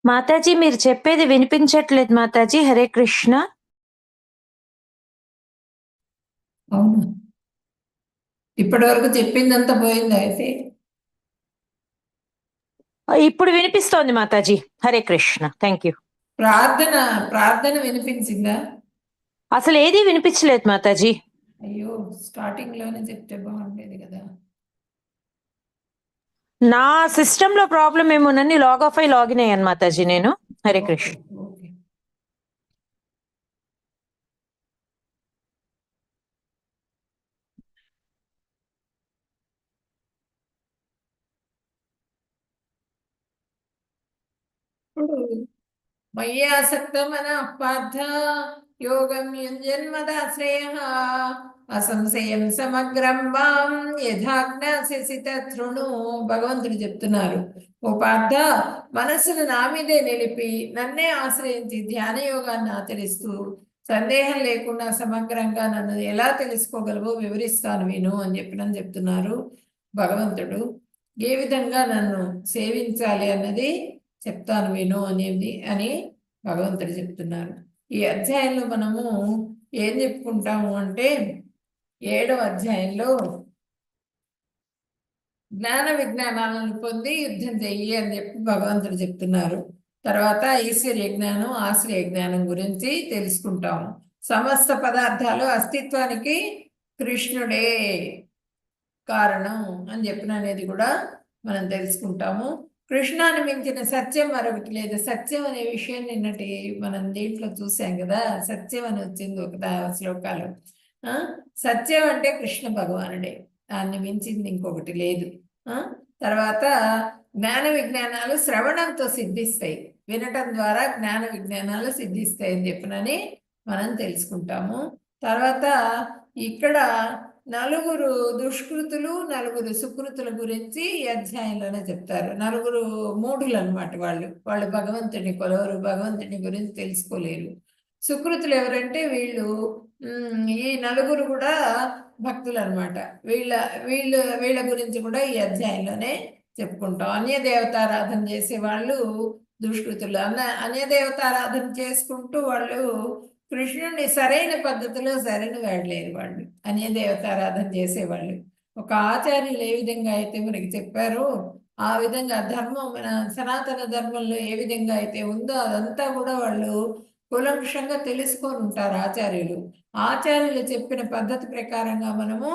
మాతాజీ మీరు చెప్పేది వినిపించట్లేదు మాతాజీ. హరే కృష్ణ. అవును, ఇప్పటి వరకు చెప్పిందంతా పోయిందా అయితే? ఇప్పుడు వినిపిస్తోంది మాతాజీ. హరే కృష్ణ. Thank you. ప్రార్థన ప్రార్థన వినిపించిందా? అసలు ఏది వినిపించలేదు మాతాజీ. అయ్యో, స్టార్టింగ్ లోనే చెప్తే బాగుండేది కదా. నా సిస్టమ్ లో ప్రాబ్లం ఏమోనని లాగ్ ఆఫ్ అయి లాగిన్ అయ్యాను మాతాజీ నేను. హరే ఓకే కృష్ణ. ఓకే. ఇప్పుడు మయ్యాసక్తమన పార్థ యోగం యుంజన్మదాశ్రయ అసంశయం సమగ్రం మాం యథాజ్ఞాస్యసి తృణు. భగవంతుడు చెప్తున్నారు, ఓ పార్థ, మనస్సును నా మీదే నిలిపి నన్నే ఆశ్రయించి ధ్యాన యోగాన్ని ఆచరిస్తూ సందేహం లేకుండా సమగ్రంగా నన్ను ఎలా తెలుసుకోగలవో వివరిస్తాను విను అని చెప్తున్నారు భగవంతుడు. ఏ విధంగా నన్ను సేవించాలి అన్నది చెప్తాను విను అని భగవంతుడు చెప్తున్నారు. ఈ అధ్యాయంలో మనము ఏం చెప్పుకుంటాము అంటే, 7వ అధ్యాయంలో జ్ఞాన విజ్ఞానాలను పొంది యుద్ధం చెయ్యి అని చెప్పి భగవంతుడు చెప్తున్నారు. తర్వాత ఈశ్వర్య జ్ఞానం, ఆశ్రయ జ్ఞానం గురించి తెలుసుకుంటాము. సమస్త పదార్థాలు అస్తిత్వానికి కృష్ణుడే కారణం అని చెప్పిన అనేది కూడా మనం తెలుసుకుంటాము. కృష్ణాన్ని మించిన సత్యం మరొకటి లేదు. సత్యం అనే విషయం నిన్నటి మనం దీంట్లో చూసాం కదా, సత్యం అని వచ్చింది ఒక శ్లోకాలు. సత్యం అంటే కృష్ణ భగవానుడే, దాన్ని మించింది ఇంకొకటి లేదు. తర్వాత జ్ఞాన విజ్ఞానాలు శ్రవణంతో సిద్ధిస్తాయి, వినటం ద్వారా జ్ఞాన విజ్ఞానాలు సిద్ధిస్తాయి అని చెప్పినని మనం తెలుసుకుంటాము. తర్వాత ఇక్కడ నలుగురు దుష్కృతులు, నలుగురు సుకృతుల గురించి ఈ అధ్యాయంలోనే చెప్తారు. నలుగురు మూఢులు అనమాట. వాళ్ళు భగవంతుని కొలవరు, భగవంతుని గురించి తెలుసుకోలేరు. సుకృతులు ఎవరంటే వీళ్ళు, ఈ నలుగురు కూడా భక్తులు అనమాట. వీళ్ళ గురించి కూడా ఈ అధ్యాయంలోనే చెప్పుకుంటాం. అన్యదేవతారాధన చేసే వాళ్ళు దుష్కృతులు. అన్యదేవతారాధన చేసుకుంటూ వాళ్ళు కృష్ణుడిని సరైన పద్ధతిలో వాడలేరు. వాళ్ళు అన్యదేవతారాధన చేసేవాళ్ళు. ఒక ఆచార్యులు ఏ విధంగా అయితే మనకి చెప్పారో ఆ విధంగా ధర్మం, మన సనాతన ధర్మంలో ఏ విధంగా అయితే ఉందో అదంతా కూడా వాళ్ళు కులంక్షంగా తెలుసుకొని ఉంటారు ఆచార్యులు. ఆచార్యులు చెప్పిన పద్ధతి ప్రకారంగా మనము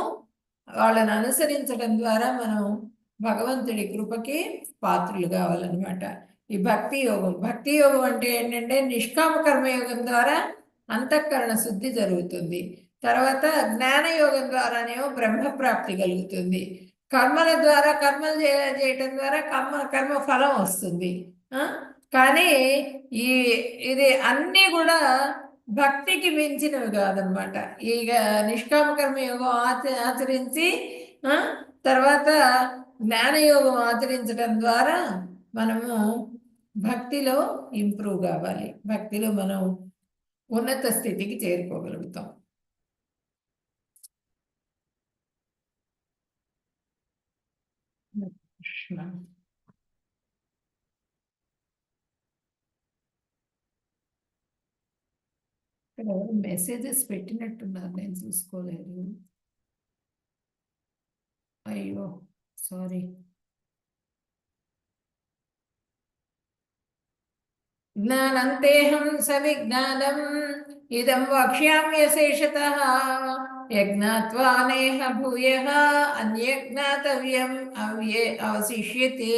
వాళ్ళని అనుసరించడం ద్వారా మనం భగవంతుడి కృపకి పాత్రులు కావాలన్నమాట. ఈ భక్తి యోగం అంటే ఏంటంటే నిష్కామ కర్మయోగం ద్వారా అంతఃకరణ శుద్ధి జరుగుతుంది. తర్వాత జ్ఞానయోగం ద్వారానేమో బ్రహ్మప్రాప్తి కలుగుతుంది. కర్మల ద్వారా కర్మలు చేయటం ద్వారా కర్మ ఫలం వస్తుంది. కానీ ఇది అన్నీ కూడా భక్తికి మించినవి కాదనమాట. ఇక నిష్కామ కర్మయోగం ఆచరించి తర్వాత జ్ఞానయోగం ఆచరించడం ద్వారా మనము భక్తిలో ఇంప్రూవ్ కావాలి, భక్తిలో మనం ఉన్నత స్థితికి చేరుకోగలుగుతాం. ఇక్కడ మెసేజెస్ పెట్టినట్టున్నారు, నేను చూసుకోలేదు. అయ్యో సారీ. జ్ఞానంతేహం సవిజ్ఞానం ఇదం వక్ష్యామ్యశేషతః యజ్ఞాత్వా నేహ భూయః అన్యజ్ఞాతవ్యం అవశిష్యతే.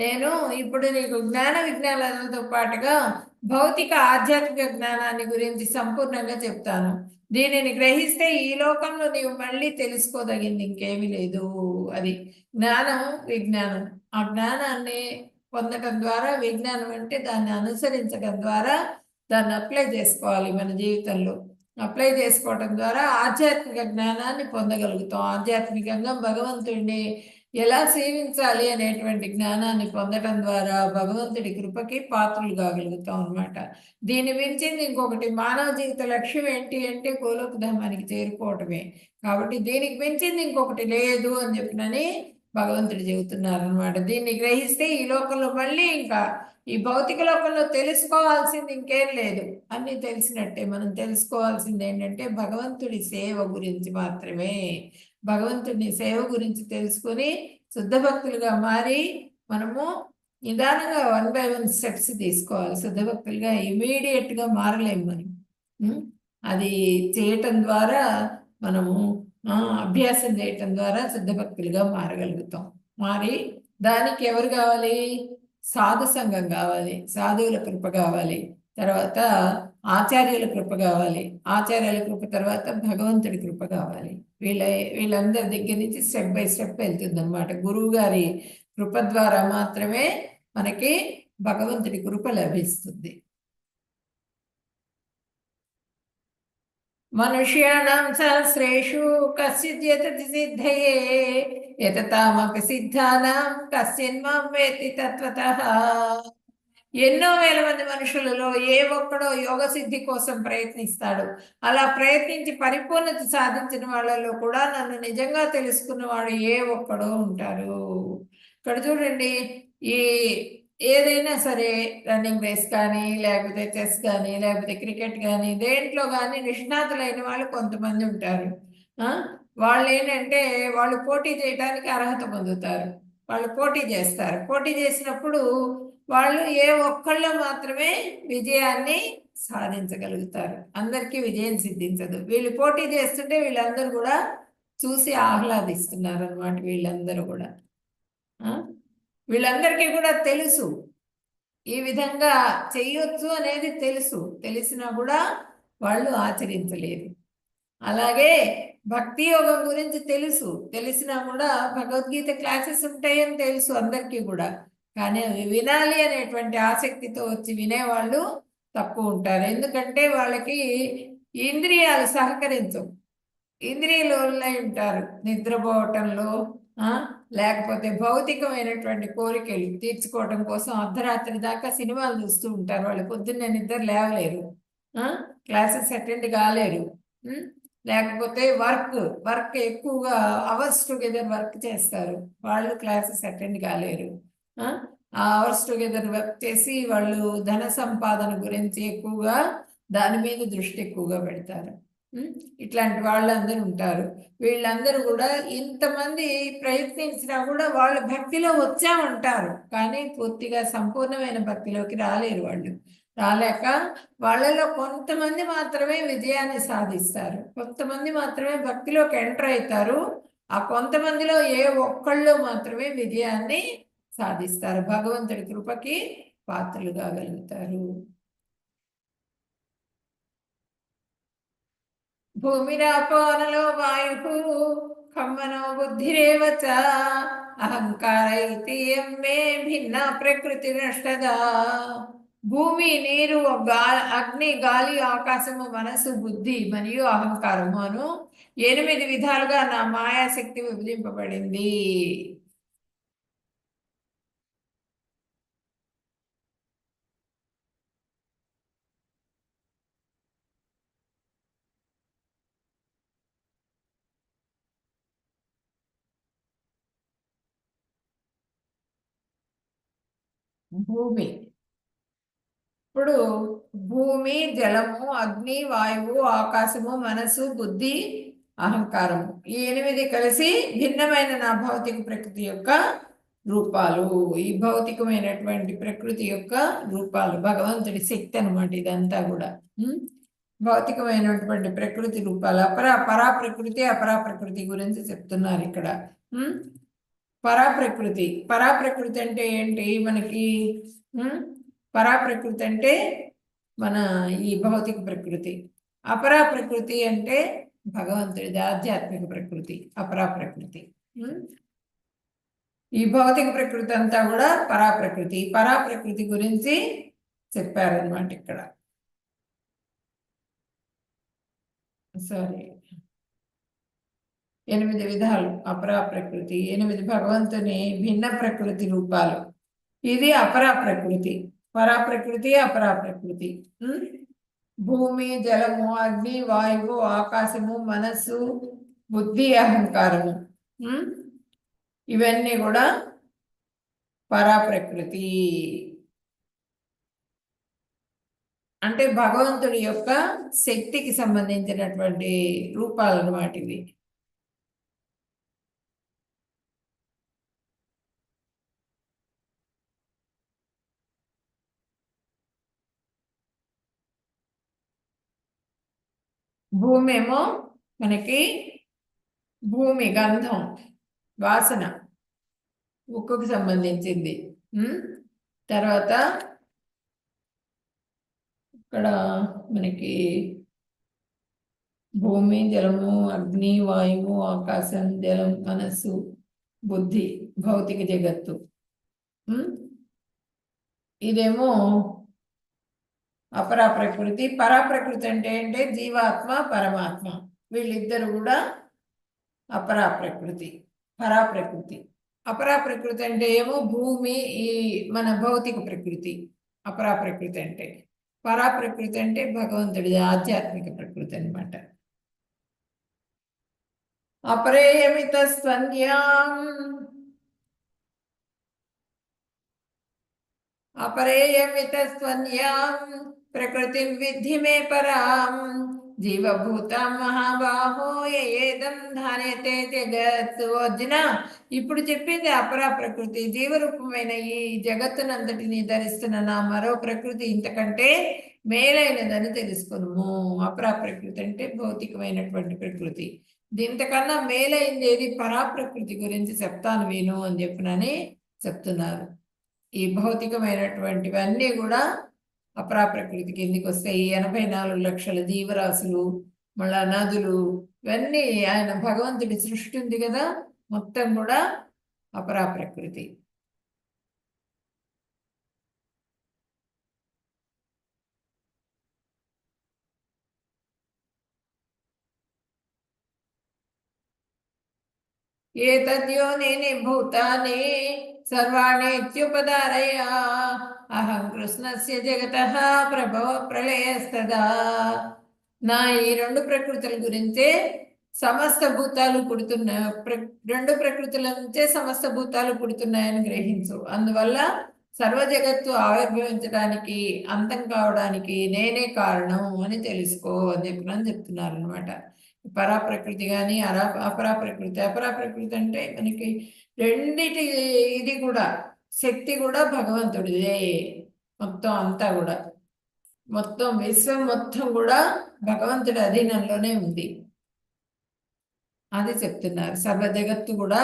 నేను ఇప్పుడు నీకు జ్ఞాన విజ్ఞానాలతో పాటుగా భౌతిక ఆధ్యాత్మిక జ్ఞానాన్ని గురించి సంపూర్ణంగా చెప్తాను. దీనిని గ్రహిస్తే ఈ లోకంలో నీవు మళ్ళీ తెలుసుకోదగింది ఇంకేమీ లేదు. అది జ్ఞానం, విజ్ఞానం. ఆ జ్ఞానాన్ని పొందడం ద్వారా, విజ్ఞానం అంటే దాన్ని అనుసరించడం ద్వారా దాన్ని అప్లై చేసుకోవాలి మన జీవితంలో. అప్లై చేసుకోవడం ద్వారా ఆధ్యాత్మిక జ్ఞానాన్ని పొందగలుగుతాం. ఆధ్యాత్మికంగా భగవంతుడిని ఎలా సేవించాలి అనేటువంటి జ్ఞానాన్ని పొందడం ద్వారా భగవంతుడి కృపకి పాత్రలు కాగలుగుతాం అనమాట. దీని మించింది ఇంకొకటి, మానవ జీవిత లక్ష్యం ఏంటి అంటే గోలోక ధామానికి చేరుకోవటమే. కాబట్టి దీనికి మించింది ఇంకొకటి లేదు అని చెప్పినని భగవంతుడు చెబుతున్నారు అనమాట. దీన్ని గ్రహిస్తే ఈ లోకంలో మళ్ళీ ఇంకా ఈ భౌతిక లోకంలో తెలుసుకోవాల్సింది ఇంకేం లేదు, అన్నీ తెలిసినట్టే. మనం తెలుసుకోవాల్సింది ఏంటంటే భగవంతుడి సేవ గురించి మాత్రమే. భగవంతుడి సేవ గురించి తెలుసుకొని శుద్ధ భక్తులుగా మారి మనము నిదానంగా 1 by 1 స్టెప్స్ తీసుకోవాలి. శుద్ధ భక్తులుగా ఇమీడియట్గా మారలేము మనం. అది చేయటం ద్వారా మనము అభ్యాసం చేయటం ద్వారా శుద్ధ భక్తులుగా మారగలుగుతాం. మారి దానికి ఎవరు కావాలి? సాధు సంఘం కావాలి, సాధువుల కృప కావాలి, తర్వాత ఆచార్యుల కృప కావాలి, ఆచార్యుల కృప తర్వాత భగవంతుడి కృప కావాలి. వీళ్ళందరి దగ్గర నుంచి స్టెప్ బై స్టెప్ వెళ్తుంది అనమాట. గురువు గారి కృప ద్వారా మాత్రమే మనకి భగవంతుడి కృప లభిస్తుంది. మనుష్యాణం సహస్రేషు కశ్చిత్ యతతి సిద్ధయే యతతామపి సిద్ధానాం కశ్చిన్మాం వేత్తి తత్వతః. ఎన్నో వేల మంది మనుషులలో ఏ ఒక్కడో యోగ సిద్ధి కోసం ప్రయత్నిస్తాడు. అలా ప్రయత్నించి పరిపూర్ణత సాధించిన వాళ్ళలో కూడా నన్ను నిజంగా తెలుసుకున్నవాడు ఏ ఒక్కడో ఉంటారు. ఇక్కడ చూడండి, ఈ ఏదైనా సరే రన్నింగ్ రేస్ కానీ, లేకపోతే చెస్ కానీ, లేకపోతే క్రికెట్ కానీ, దేంట్లో కానీ నిష్ణాతులైన వాళ్ళు కొంతమంది ఉంటారు. వాళ్ళు ఏంటంటే వాళ్ళు పోటీ చేయడానికి అర్హత పొందుతారు. వాళ్ళు పోటీ చేస్తారు. పోటీ చేసినప్పుడు వాళ్ళు ఏ ఒక్కళ్ళు మాత్రమే విజయాన్ని సాధించగలుగుతారు. అందరికీ విజయం సిద్ధించదు. వీళ్ళు పోటీ చేస్తుంటే వీళ్ళందరూ కూడా చూసి ఆహ్లాదిస్తున్నారు అనమాట. వీళ్ళందరూ కూడా వీళ్ళందరికీ కూడా తెలుసు ఈ విధంగా చెయ్యొచ్చు అనేది తెలుసు. తెలిసినా కూడా వాళ్ళు ఆచరించలేదు. అలాగే భక్తి యోగం గురించి తెలుసు. తెలిసినా కూడా భగవద్గీత క్లాసెస్ ఉంటాయని తెలుసు అందరికీ కూడా. కానీ అవి వినాలి అనేటువంటి ఆసక్తితో వచ్చి వినేవాళ్ళు తక్కువ ఉంటారు. ఎందుకంటే వాళ్ళకి ఇంద్రియాలు సహకరించవు. ఇంద్రియాలు ఉంటారు నిద్రపోవటంలో, లేకపోతే భౌతికమైనటువంటి కోరికలు తీర్చుకోవటం కోసం అర్ధరాత్రి దాకా సినిమాలు చూస్తూ ఉంటారు. వాళ్ళు పొద్దున్నే నిద్ర లేవలేరు, క్లాసెస్ అటెండ్ కాలేరు. లేకపోతే వర్క్ ఎక్కువగా అవర్స్ టుగెదర్ వర్క్ చేస్తారు, వాళ్ళు క్లాసెస్ అటెండ్ కాలేరు. ఆ అవర్స్ టుగెదర్ వర్క్ చేసి వాళ్ళు ధన సంపాదన గురించి ఎక్కువగా దాని మీద దృష్టి ఎక్కువగా పెడతారు. ఇట్లాంటి వాళ్ళందరూ ఉంటారు. వీళ్ళందరూ కూడా ఇంతమంది ప్రయత్నించినా కూడా వాళ్ళు భక్తిలో వచ్చామంటారు, కానీ పూర్తిగా సంపూర్ణమైన భక్తిలోకి రాలేరు. వాళ్ళు రాలేక వాళ్ళలో కొంతమంది మాత్రమే విజయాన్ని సాధిస్తారు. కొంతమంది మాత్రమే భక్తిలోకి ఎంటర్ అవుతారు. ఆ కొంతమందిలో ఏ ఒక్కళ్ళు మాత్రమే విజయాన్ని సాధిస్తారు, భగవంతుడి కృపకి పాత్రలు కాగలుగుతారు. భూమిరాపోనలో వాయు ఖమ్మనో బుద్ధిరేవచ అహంకార మే భిన్న ప్రకృతి నష్టదా. భూమి, నీరు, అగ్ని, గాలి, ఆకాశము, మనసు, బుద్ధి మరియు అహంకారము అను 8 విధాలుగా నా మాయాశక్తి విభజింపబడింది. భూమి, ఇప్పుడు భూమి, జలము, అగ్ని, వాయువు, ఆకాశము, మనసు, బుద్ధి, అహంకారము, ఈ 8 కలిసి భిన్నమైన నా భౌతిక ప్రకృతి యొక్క రూపాలు. ఈ భౌతికమైనటువంటి ప్రకృతి యొక్క రూపాలు భగవంతుడి శక్తి అనమాట. ఇదంతా కూడా భౌతికమైనటువంటి ప్రకృతి రూపాలు. పరా ప్రకృతి, అపరా ప్రకృతి గురించి చెప్తున్నారు ఇక్కడ. పరాప్రకృతి అంటే ఏంటి? మనకి పరాప్రకృతి అంటే మన ఈ భౌతిక ప్రకృతి. అపరా ప్రకృతి అంటే భగవంతుడిది ఆధ్యాత్మిక ప్రకృతి. అపరా ప్రకృతి, ఈ భౌతిక ప్రకృతి అంతా కూడా పరాప్రకృతి. పరాప్రకృతి గురించి చెప్పారనమాట ఇక్కడ. సారీ, 8 విధాలు అపరా ప్రకృతి, 8 భగవంతుని భిన్న ప్రకృతి రూపాలు. ఇది అపరా ప్రకృతి. పరాప్రకృతి, అపరా ప్రకృతి. భూమి, జలము, అగ్ని, వాయువు, ఆకాశము, మనస్సు, బుద్ధి, అహంకారము. ఇవన్నీ కూడా పరాప్రకృతి. అంటే భగవంతుడి యొక్క శక్తికి సంబంధించినటువంటి రూపాలు అన్నమాట ఇవి. భూమి ఏమో మనకి భూమి గంధం వాసన ఉక్కుకు సంబంధించింది. తర్వాత ఇక్కడ మనకి భూమి, జలము, అగ్ని, వాయువు, ఆకాశం, జలం, మనస్సు, బుద్ధి, భౌతిక జగత్తు. ఇదేమో అపరాప్రకృతి. పరాప్రకృతి అంటే జీవాత్మ, పరమాత్మ, వీళ్ళిద్దరు కూడా అపరాప్రకృతి. పరాప్రకృతి. అపరాప్రకృతి అంటే ఏమో భూమి, ఈ మన భౌతిక ప్రకృతి అపరాప్రకృతి అంటే. పరాప్రకృతి అంటే భగవంతుడి ఆధ్యాత్మిక ప్రకృతి అన్నమాట. అపరేయమిత స్వన్యాం అపరేయమిత స్వన్యాం ప్రకృతిం విద్ధి మే పరాం జీవభూతం మహాబాహో ఏదం ధాన్యతే జగత్. అర్జున, ఇప్పుడు చెప్పింది అపరా ప్రకృతి. జీవరూపమైన ఈ జగత్తునంతటిని ధరిస్తున్న నా మరో ప్రకృతి ఇంతకంటే మేలైనదని తెలుసుకును. అపరా ప్రకృతి అంటే భౌతికమైనటువంటి ప్రకృతి. దీంతకన్నా మేలైంది ఏది? పరాప్రకృతి గురించి చెప్తాను విను అని చెప్పినని చెప్తున్నారు. ఈ భౌతికమైనటువంటివన్నీ కూడా అపరాప్రకృతి కిందికి వస్తాయి. 84 లక్షల జీవరాశులు, మళ్ళా నదులు, ఇవన్నీ ఆయన భగవంతుడి సృష్టి ఉంది కదా, మొత్తం కూడా అపరాప్రకృతి. ఏతద్యోనిని భూతాని సర్వాణీత్యుపధారయ అహం కృష్ణస్య జగతః ప్రభవ ప్రళయస్తదా. నా ఈ రెండు ప్రకృతుల గురించే సమస్త భూతాలు పుడుతున్నాయి. రెండు ప్రకృతుల నుంచే సమస్త భూతాలు పుడుతున్నాయని గ్రహించు. అందువల్ల సర్వ జగత్తు ఆవిర్భవించడానికి, అంతం కావడానికి నేనే కారణం అని తెలుసుకో అని చెప్తున్నారు అనమాట. పరాప్రకృతి కానీ అపరాప్రకృతి. అపరాప్రకృతి అంటే మనకి రెండిటి ఇది కూడా శక్తి కూడా భగవంతుడిదే. మొత్తం అంతా కూడా, మొత్తం విశ్వం మొత్తం కూడా భగవంతుడి అధీనంలోనే ఉంది. అది చెప్తున్నారు. సర్వ జగత్తు కూడా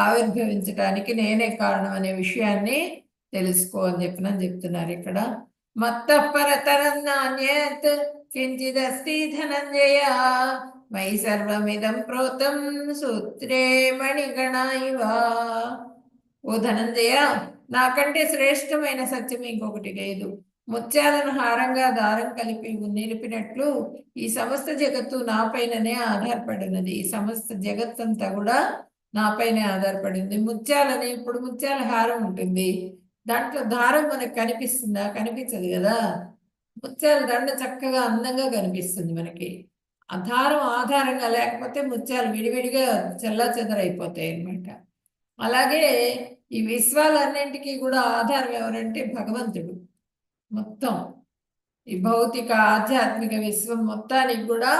ఆవిర్భవించడానికి నేనే కారణం అనే విషయాన్ని తెలుసుకో అని చెప్తున్నారు ఇక్కడ. మత్త పరతరం నాణ్యత్ కించిదస్తి ధనంజయ మై సర్వమిదం ప్రోతం సూత్రే మణిగణ ఇవ. ఓ ధనంజయ, నాకంటే శ్రేష్టమైన సత్యం ఇంకొకటి లేదు. ముత్యాలను హారంగా దారం కలిపి నిలిపినట్లు ఈ సమస్త జగత్తు నాపైననే ఆధారపడినది. ఈ సమస్త జగత్తంతా కూడా నాపైనే ఆధారపడింది. ముత్యాలని, ఇప్పుడు ముత్యాల హారం ఉంటుంది, దాంట్లో దారం మనకు కనిపిస్తుందా? కనిపించదు కదా. ముత్యాల దండ చక్కగా అందంగా కనిపిస్తుంది మనకి. ఆ దారం ఆధారంగా లేకపోతే ముత్యాలు విడివిడిగా చెల్లాచెదరైపోతాయి అన్నమాట. అలాగే ఈ విశ్వాలన్నింటికీ కూడా ఆధారం ఎవరంటే భగవంతుడు. మొత్తం ఈ భౌతిక ఆధ్యాత్మిక విశ్వం మొత్తానికి కూడా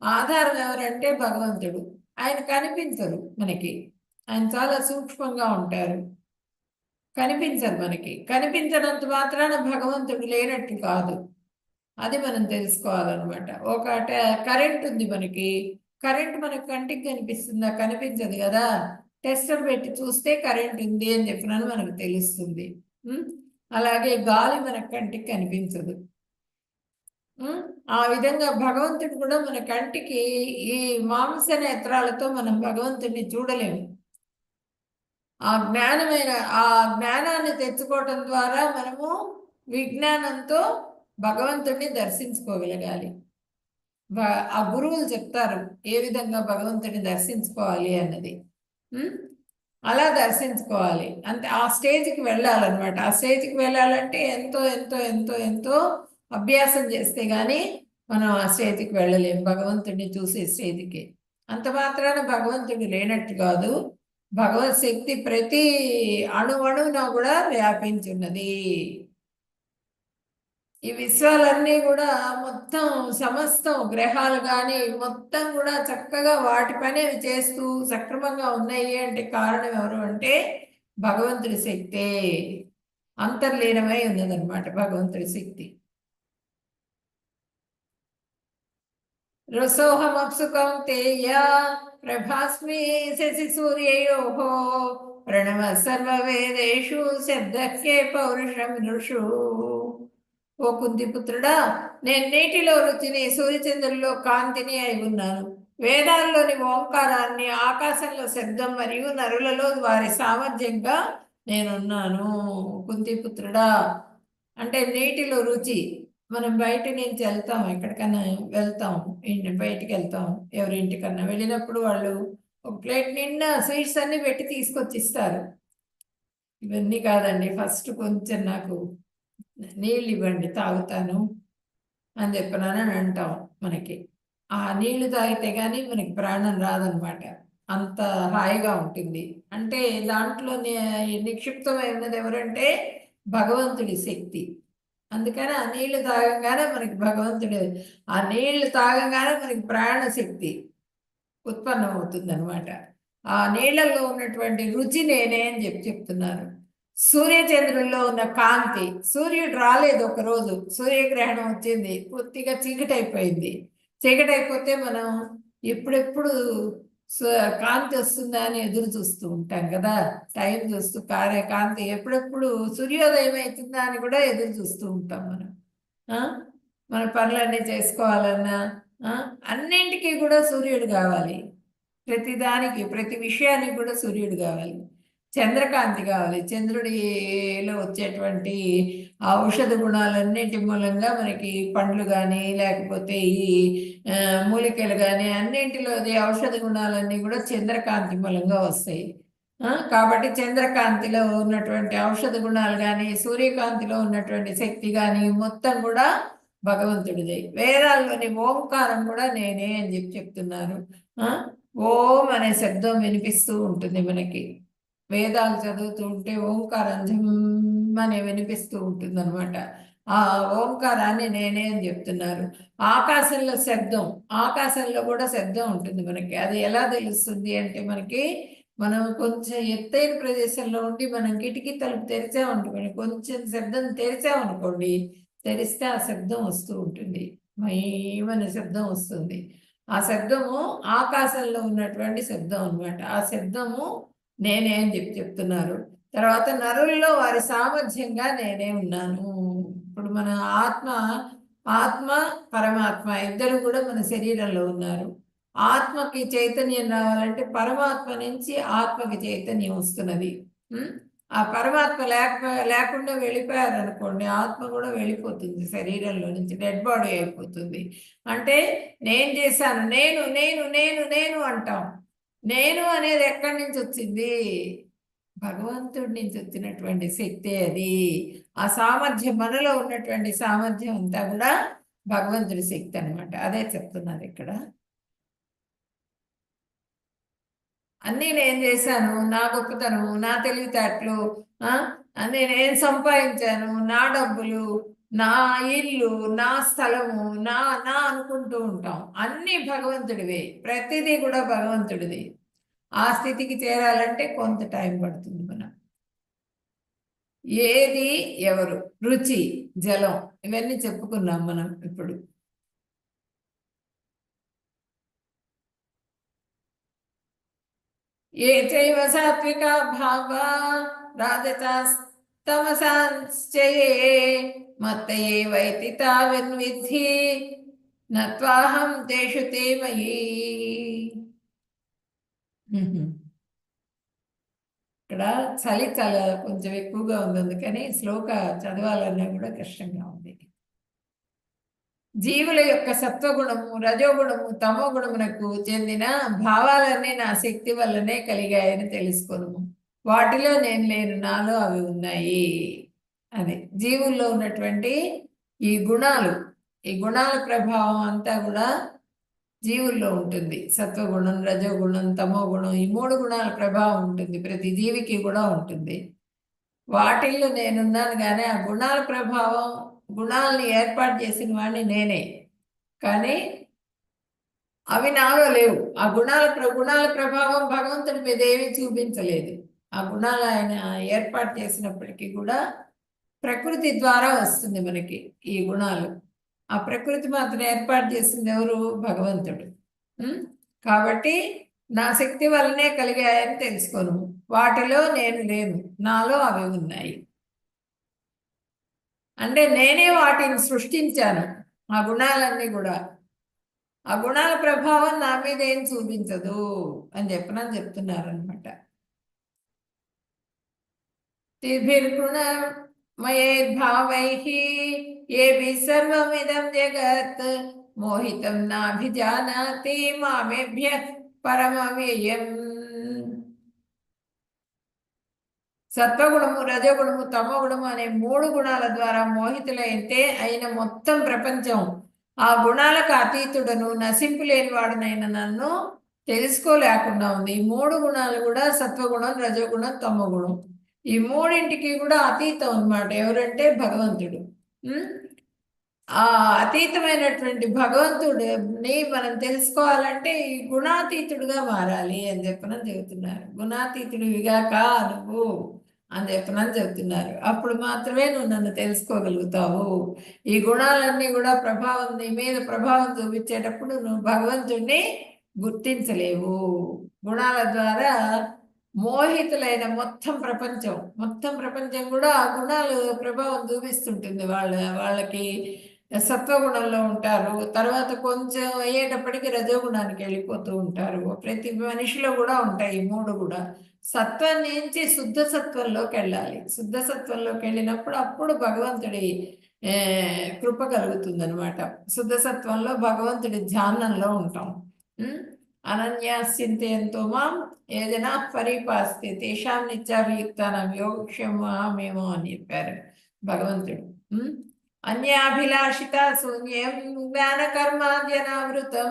ఆధారం ఎవరంటే భగవంతుడు. ఆయన కనిపించరు మనకి, ఆయన చాలా సూక్ష్మంగా ఉంటారు, కనిపించరు మనకి. కనిపించనంత మాత్రాన భగవంతుడు లేనట్టు కాదు. అది మనం తెలుసుకోవాలన్నమాట. ఒక కరెంట్ ఉంది మనకి, కరెంట్ మనకు కంటికి కనిపిస్తుందా? కనిపించదు కదా. టెస్టర్ పెట్టి చూస్తే కరెంట్ ఉంది అని చెప్పినాను మనకు తెలుస్తుంది. అలాగే గాలి మన కంటికి కనిపించదు. ఆ విధంగా భగవంతుడు కూడా మన కంటికి ఈ మాంస నేత్రాలతో మనం భగవంతుడిని చూడలేము. ఆ జ్ఞానాన్ని తెచ్చుకోవటం ద్వారా మనము విజ్ఞానంతో భగవంతుడిని దర్శించుకోగలగాలి. ఆ గురువులు చెప్తారు ఏ విధంగా భగవంతుడిని దర్శించుకోవాలి అన్నది. అలా దర్శించుకోవాలి. అంటే ఆ స్టేజ్కి వెళ్ళాలన్నమాట. ఆ స్టేజ్కి వెళ్ళాలంటే ఎంతో ఎంతో ఎంతో ఎంతో అభ్యాసం చేస్తే కానీ మనం ఆ స్టేజ్కి వెళ్ళలేము, భగవంతుడిని చూసే స్టేజ్కి. అంత మాత్రాన భగవంతుడు లేనట్టు కాదు. భగవత్ శక్తి ప్రతి అణువణువున కూడా వ్యాపించున్నది. ఈ విశ్వాలన్నీ కూడా మొత్తం సమస్తం గ్రహాలు కానీ మొత్తం కూడా చక్కగా వాటి పని అవి చేస్తూ సక్రమంగా ఉన్నాయి అంటే కారణం ఎవరు అంటే భగవంతుడి శక్తే. అంతర్లీనమై ఉన్నదన్నమాట భగవంతుడి శక్తి. రసోహమప్సు కౌంతేయ ప్రభాస్మి శశి సూర్యయోః ప్రణవ సర్వవేదేషు శబ్దకే పౌరుషం ఋషు. ఓ కుంతిపుత్రుడా, నేను నీటిలో రుచిని సూర్యచంద్రుల్లో కాంతిని అయి ఉన్నాను. వేదాల్లోని ఓంకారాన్ని, ఆకాశంలో శబ్దం మరియు నరులలో వారి సామర్థ్యంగా నేనున్నాను. కుంతిపుత్రుడా అంటే నీటిలో రుచి. మనం బయట నుంచి వెళ్తాం, ఎక్కడికైనా వెళ్తాం, బయటికి వెళ్తాం, ఎవరింటికన్నా వెళ్ళినప్పుడు వాళ్ళు ఒక ప్లేట్ నిండా స్వీట్స్ అన్ని పెట్టి తీసుకొచ్చి ఇస్తారు. ఇవన్నీ కాదండి, ఫస్ట్ కొంచెం నాకు నీళ్ళు ఇవ్వండి తాగుతాను అని చెప్పినానని అంటాం. మనకి ఆ నీళ్లు తాగితే కానీ మనకి ప్రాణం రాదనమాట. అంత హాయిగా ఉంటుంది. అంటే దాంట్లో నిక్షిప్తమై ఉన్నది ఎవరంటే భగవంతుడి శక్తి. అందుకని ఆ నీళ్లు తాగంగానే మనకి భగవంతుడు, ఆ నీళ్లు తాగంగానే మనకి ప్రాణశక్తి ఉత్పన్నమవుతుంది అనమాట. ఆ నీళ్లలో ఉన్నటువంటి రుచి నేనే అని చెప్తున్నారు. సూర్యచంద్రుల్లో ఉన్న కాంతి, సూర్యుడు రాలేదు ఒకరోజు, సూర్యగ్రహణం వచ్చింది, పూర్తిగా చీకటి అయిపోయింది. చీకటి అయిపోతే మనం ఎప్పుడెప్పుడు కాంతి వస్తుందా అని ఎదురు చూస్తూ ఉంటాం కదా, టైం చూస్తూ కాంతి ఎప్పుడెప్పుడు సూర్యోదయం అవుతుందా అని కూడా ఎదురు చూస్తూ ఉంటాం మనం. మన పనులన్నీ చేసుకోవాలన్నా అన్నింటికీ కూడా సూర్యుడు కావాలి. ప్రతిదానికి, ప్రతి విషయానికి కూడా సూర్యుడు కావాలి. చంద్రకాంతి కావాలి. చంద్రుడిలో వచ్చేటువంటి ఔషధ గుణాలన్నిటి మూలంగా మనకి పండ్లు కానీ లేకపోతే ఈ మూలికలు కానీ అన్నింటిలో ఔషధ గుణాలన్నీ కూడా చంద్రకాంతి మూలంగా వస్తాయి. కాబట్టి చంద్రకాంతిలో ఉన్నటువంటి ఔషధ గుణాలు కానీ సూర్యకాంతిలో ఉన్నటువంటి శక్తి కానీ మొత్తం కూడా భగవంతుడిదే. వేదాల్లోని ఓంకారం కూడా నేనే అని చెప్తున్నారు. ఓం అనే శబ్దం వినిపిస్తూ ఉంటుంది మనకి. వేదాలు చదువుతూ ఉంటే ఓంకారం అనే వినిపిస్తూ ఉంటుంది అనమాట. ఆ ఓంకారాన్ని నేనే అని చెప్తున్నారు. ఆకాశంలో శబ్దం, ఆకాశంలో కూడా శబ్దం ఉంటుంది మనకి. అది ఎలా తెలుస్తుంది అంటే మనం కొంచెం ఎత్తైన ప్రదేశంలో ఉండి మనం కిటికీ తలుపు తెరిచామనుకోండి, కొంచెం శబ్దం తెరిచామనుకోండి, తెరిస్తే ఆ శబ్దం వస్తూ ఉంటుంది, మయమనే శబ్దం వస్తుంది. ఆ శబ్దము ఆకాశంలో ఉన్నటువంటి శబ్దం అనమాట. ఆ శబ్దము నేనే అని చెప్తున్నారు. తర్వాత నరుల్లో వారి సామర్థ్యంగా నేనే ఉన్నాను. ఇప్పుడు మన ఆత్మ పరమాత్మ ఇద్దరు కూడా మన శరీరంలో ఉన్నారు. ఆత్మకి చైతన్యం రావాలంటే పరమాత్మ నుంచి ఆత్మకి చైతన్యం వస్తున్నది. ఆ పరమాత్మ లేకుండా వెళ్ళిపోయారు అనుకోండి, ఆత్మ కూడా వెళ్ళిపోతుంది, శరీరంలో నుంచి డెడ్ బాడీ అయిపోతుంది. అంటే నేను చేశాను, నేను నేను నేను నేను అంటాం. నేను అనేది ఎక్కడి నుంచి వచ్చింది? భగవంతుడి నుంచి వచ్చినటువంటి శక్తి అది. ఆ సామర్థ్యం, మనలో ఉన్నటువంటి సామర్థ్యం అంతా కూడా భగవంతుడి శక్తి అనమాట. అదే చెప్తున్నారు ఇక్కడ. అన్నీ నేను చేశాను, నా గొప్పతనం, నా తెలివితేటలు, నేను సంపాదించాను, నా డబ్బులు, నా ఇల్లు, నా స్థలము, నా నా అనుకుంటూ ఉంటాం. అన్నీ భగవంతుడివే, ప్రతిదీ కూడా భగవంతుడిది. ఆ స్థితికి చేరాలంటే కొంత టైం పడుతుంది. మనం ఏది ఎవరు, రుచి, జలం, ఇవన్నీ చెప్పుకున్నాం మనం ఇప్పుడు. ఏ చైవ సాత్విక భావ రాజతాస్తమసాంశ్చయే మత్తయే వైతి తావిన్విద్ధి నత్వాహం తేషు తే మయీ. ఇక్కడ చలి కొంచెం ఎక్కువగా ఉంది, అందుకని శ్లోక చదవాలన్నా కూడా కష్టంగా ఉంది. జీవుల యొక్క సత్వగుణము, రజోగుణము, తమో గుణమునకు చెందిన భావాలన్నీ నా శక్తి వల్లనే కలిగాయని తెలుసుకోను. వాటిలో నేను లేను, నాలో అవి ఉన్నాయి అని. జీవుల్లో ఉన్నటువంటి ఈ గుణాల ప్రభావం అంతా కూడా జీవుల్లో ఉంటుంది. సత్వగుణం, రజోగుణం, తమో గుణం, ఈ 3 గుణాల ప్రభావం ఉంటుంది, ప్రతి జీవికి కూడా ఉంటుంది. వాటిల్లో నేనున్నాను, కానీ ఆ గుణాల ప్రభావం, గుణాలని ఏర్పాటు చేసిన వాడిని నేనే, కానీ అవి నాలో లేవు. ఆ గుణాల ప్రభావం భగవంతుడి మీద ఏమీ చూపించలేదు. ఆ గుణాలు ఆయన ఏర్పాటు చేసినప్పటికీ కూడా ప్రకృతి ద్వారా వస్తుంది మనకి ఈ గుణాలు. ఆ ప్రకృతి మాత్రం ఏర్పాటు చేసింది ఎవరు? భగవంతుడు. కాబట్టి నా శక్తి వల్లనే కలిగాయని తెలుసుకోను. వాటిలో నేను లేను, నాలో అవి ఉన్నాయి. అంటే నేనే వాటిని సృష్టించాను, ఆ గుణాలన్నీ కూడా. ఆ గుణాల ప్రభావం నా మీద ఏం చూపించదు అని చెప్తున్నారనమాట. తిభిర్గుణమయైర్భావైః ఏభి సర్వమిదం జగత్ మోహితం నాభిజానాతి మామేభ్యః పరమవ్యయం. సత్వగుణము, రజోగుణము, తమోగుణము అనే 3 గుణాల ద్వారా మోహితులైతే అయిన మొత్తం ప్రపంచం ఆ గుణాలకు అతీతుడను, నశింపు లేని వాడునైన నన్ను తెలుసుకోలేకుండా ఉంది. ఈ 3 గుణాలు కూడా సత్వగుణం, రజోగుణం, తమోగుణం, ఈ 3ంటికి కూడా అతీతం అన్నమాట. ఎవరంటే భగవంతుడు. ఆ అతీతమైనటువంటి భగవంతుడిని మనం తెలుసుకోవాలంటే ఈ గుణాతీతుడుగా మారాలి అని చెబుతున్నారు. గుణాతీతుడివిగాక నువ్వు అని చెబుతున్నారు. అప్పుడు మాత్రమే నువ్వు నన్ను తెలుసుకోగలుగుతావు. ఈ గుణాలన్నీ కూడా నీ మీద ప్రభావం చూపించేటప్పుడు నువ్వు భగవంతుడిని గుర్తించలేవు. గుణాల ద్వారా మోహితులైన మొత్తం ప్రపంచం కూడా ఆ గుణాలు ప్రభావం చూపిస్తుంటుంది. వాళ్ళకి సత్వగుణంలో ఉంటారు, తర్వాత కొంచెం అయ్యేటప్పటికి రజోగుణానికి వెళ్ళిపోతూ ఉంటారు. ప్రతి మనిషిలో కూడా ఉంటాయి ఈ 3 కూడా. సత్వం నుంచి శుద్ధ సత్వంలోకి వెళ్ళాలి. శుద్ధ సత్వంలోకి వెళ్ళినప్పుడు అప్పుడు భగవంతుడి కృప కలుగుతుంది అనమాట. శుద్ధ సత్వంలో భగవంతుడి ధ్యానంలో ఉంటాం. అనన్యాశ్చింతయంతో మాం ఏదైనా పరిపాస్తే తేషాం నిత్యాభియుక్తానం యోగక్షేమమేమో అని చెప్పారు భగవంతుడు. అన్యాభిలాషిత శూన్యం జ్ఞాన కర్మాద్యనావృతం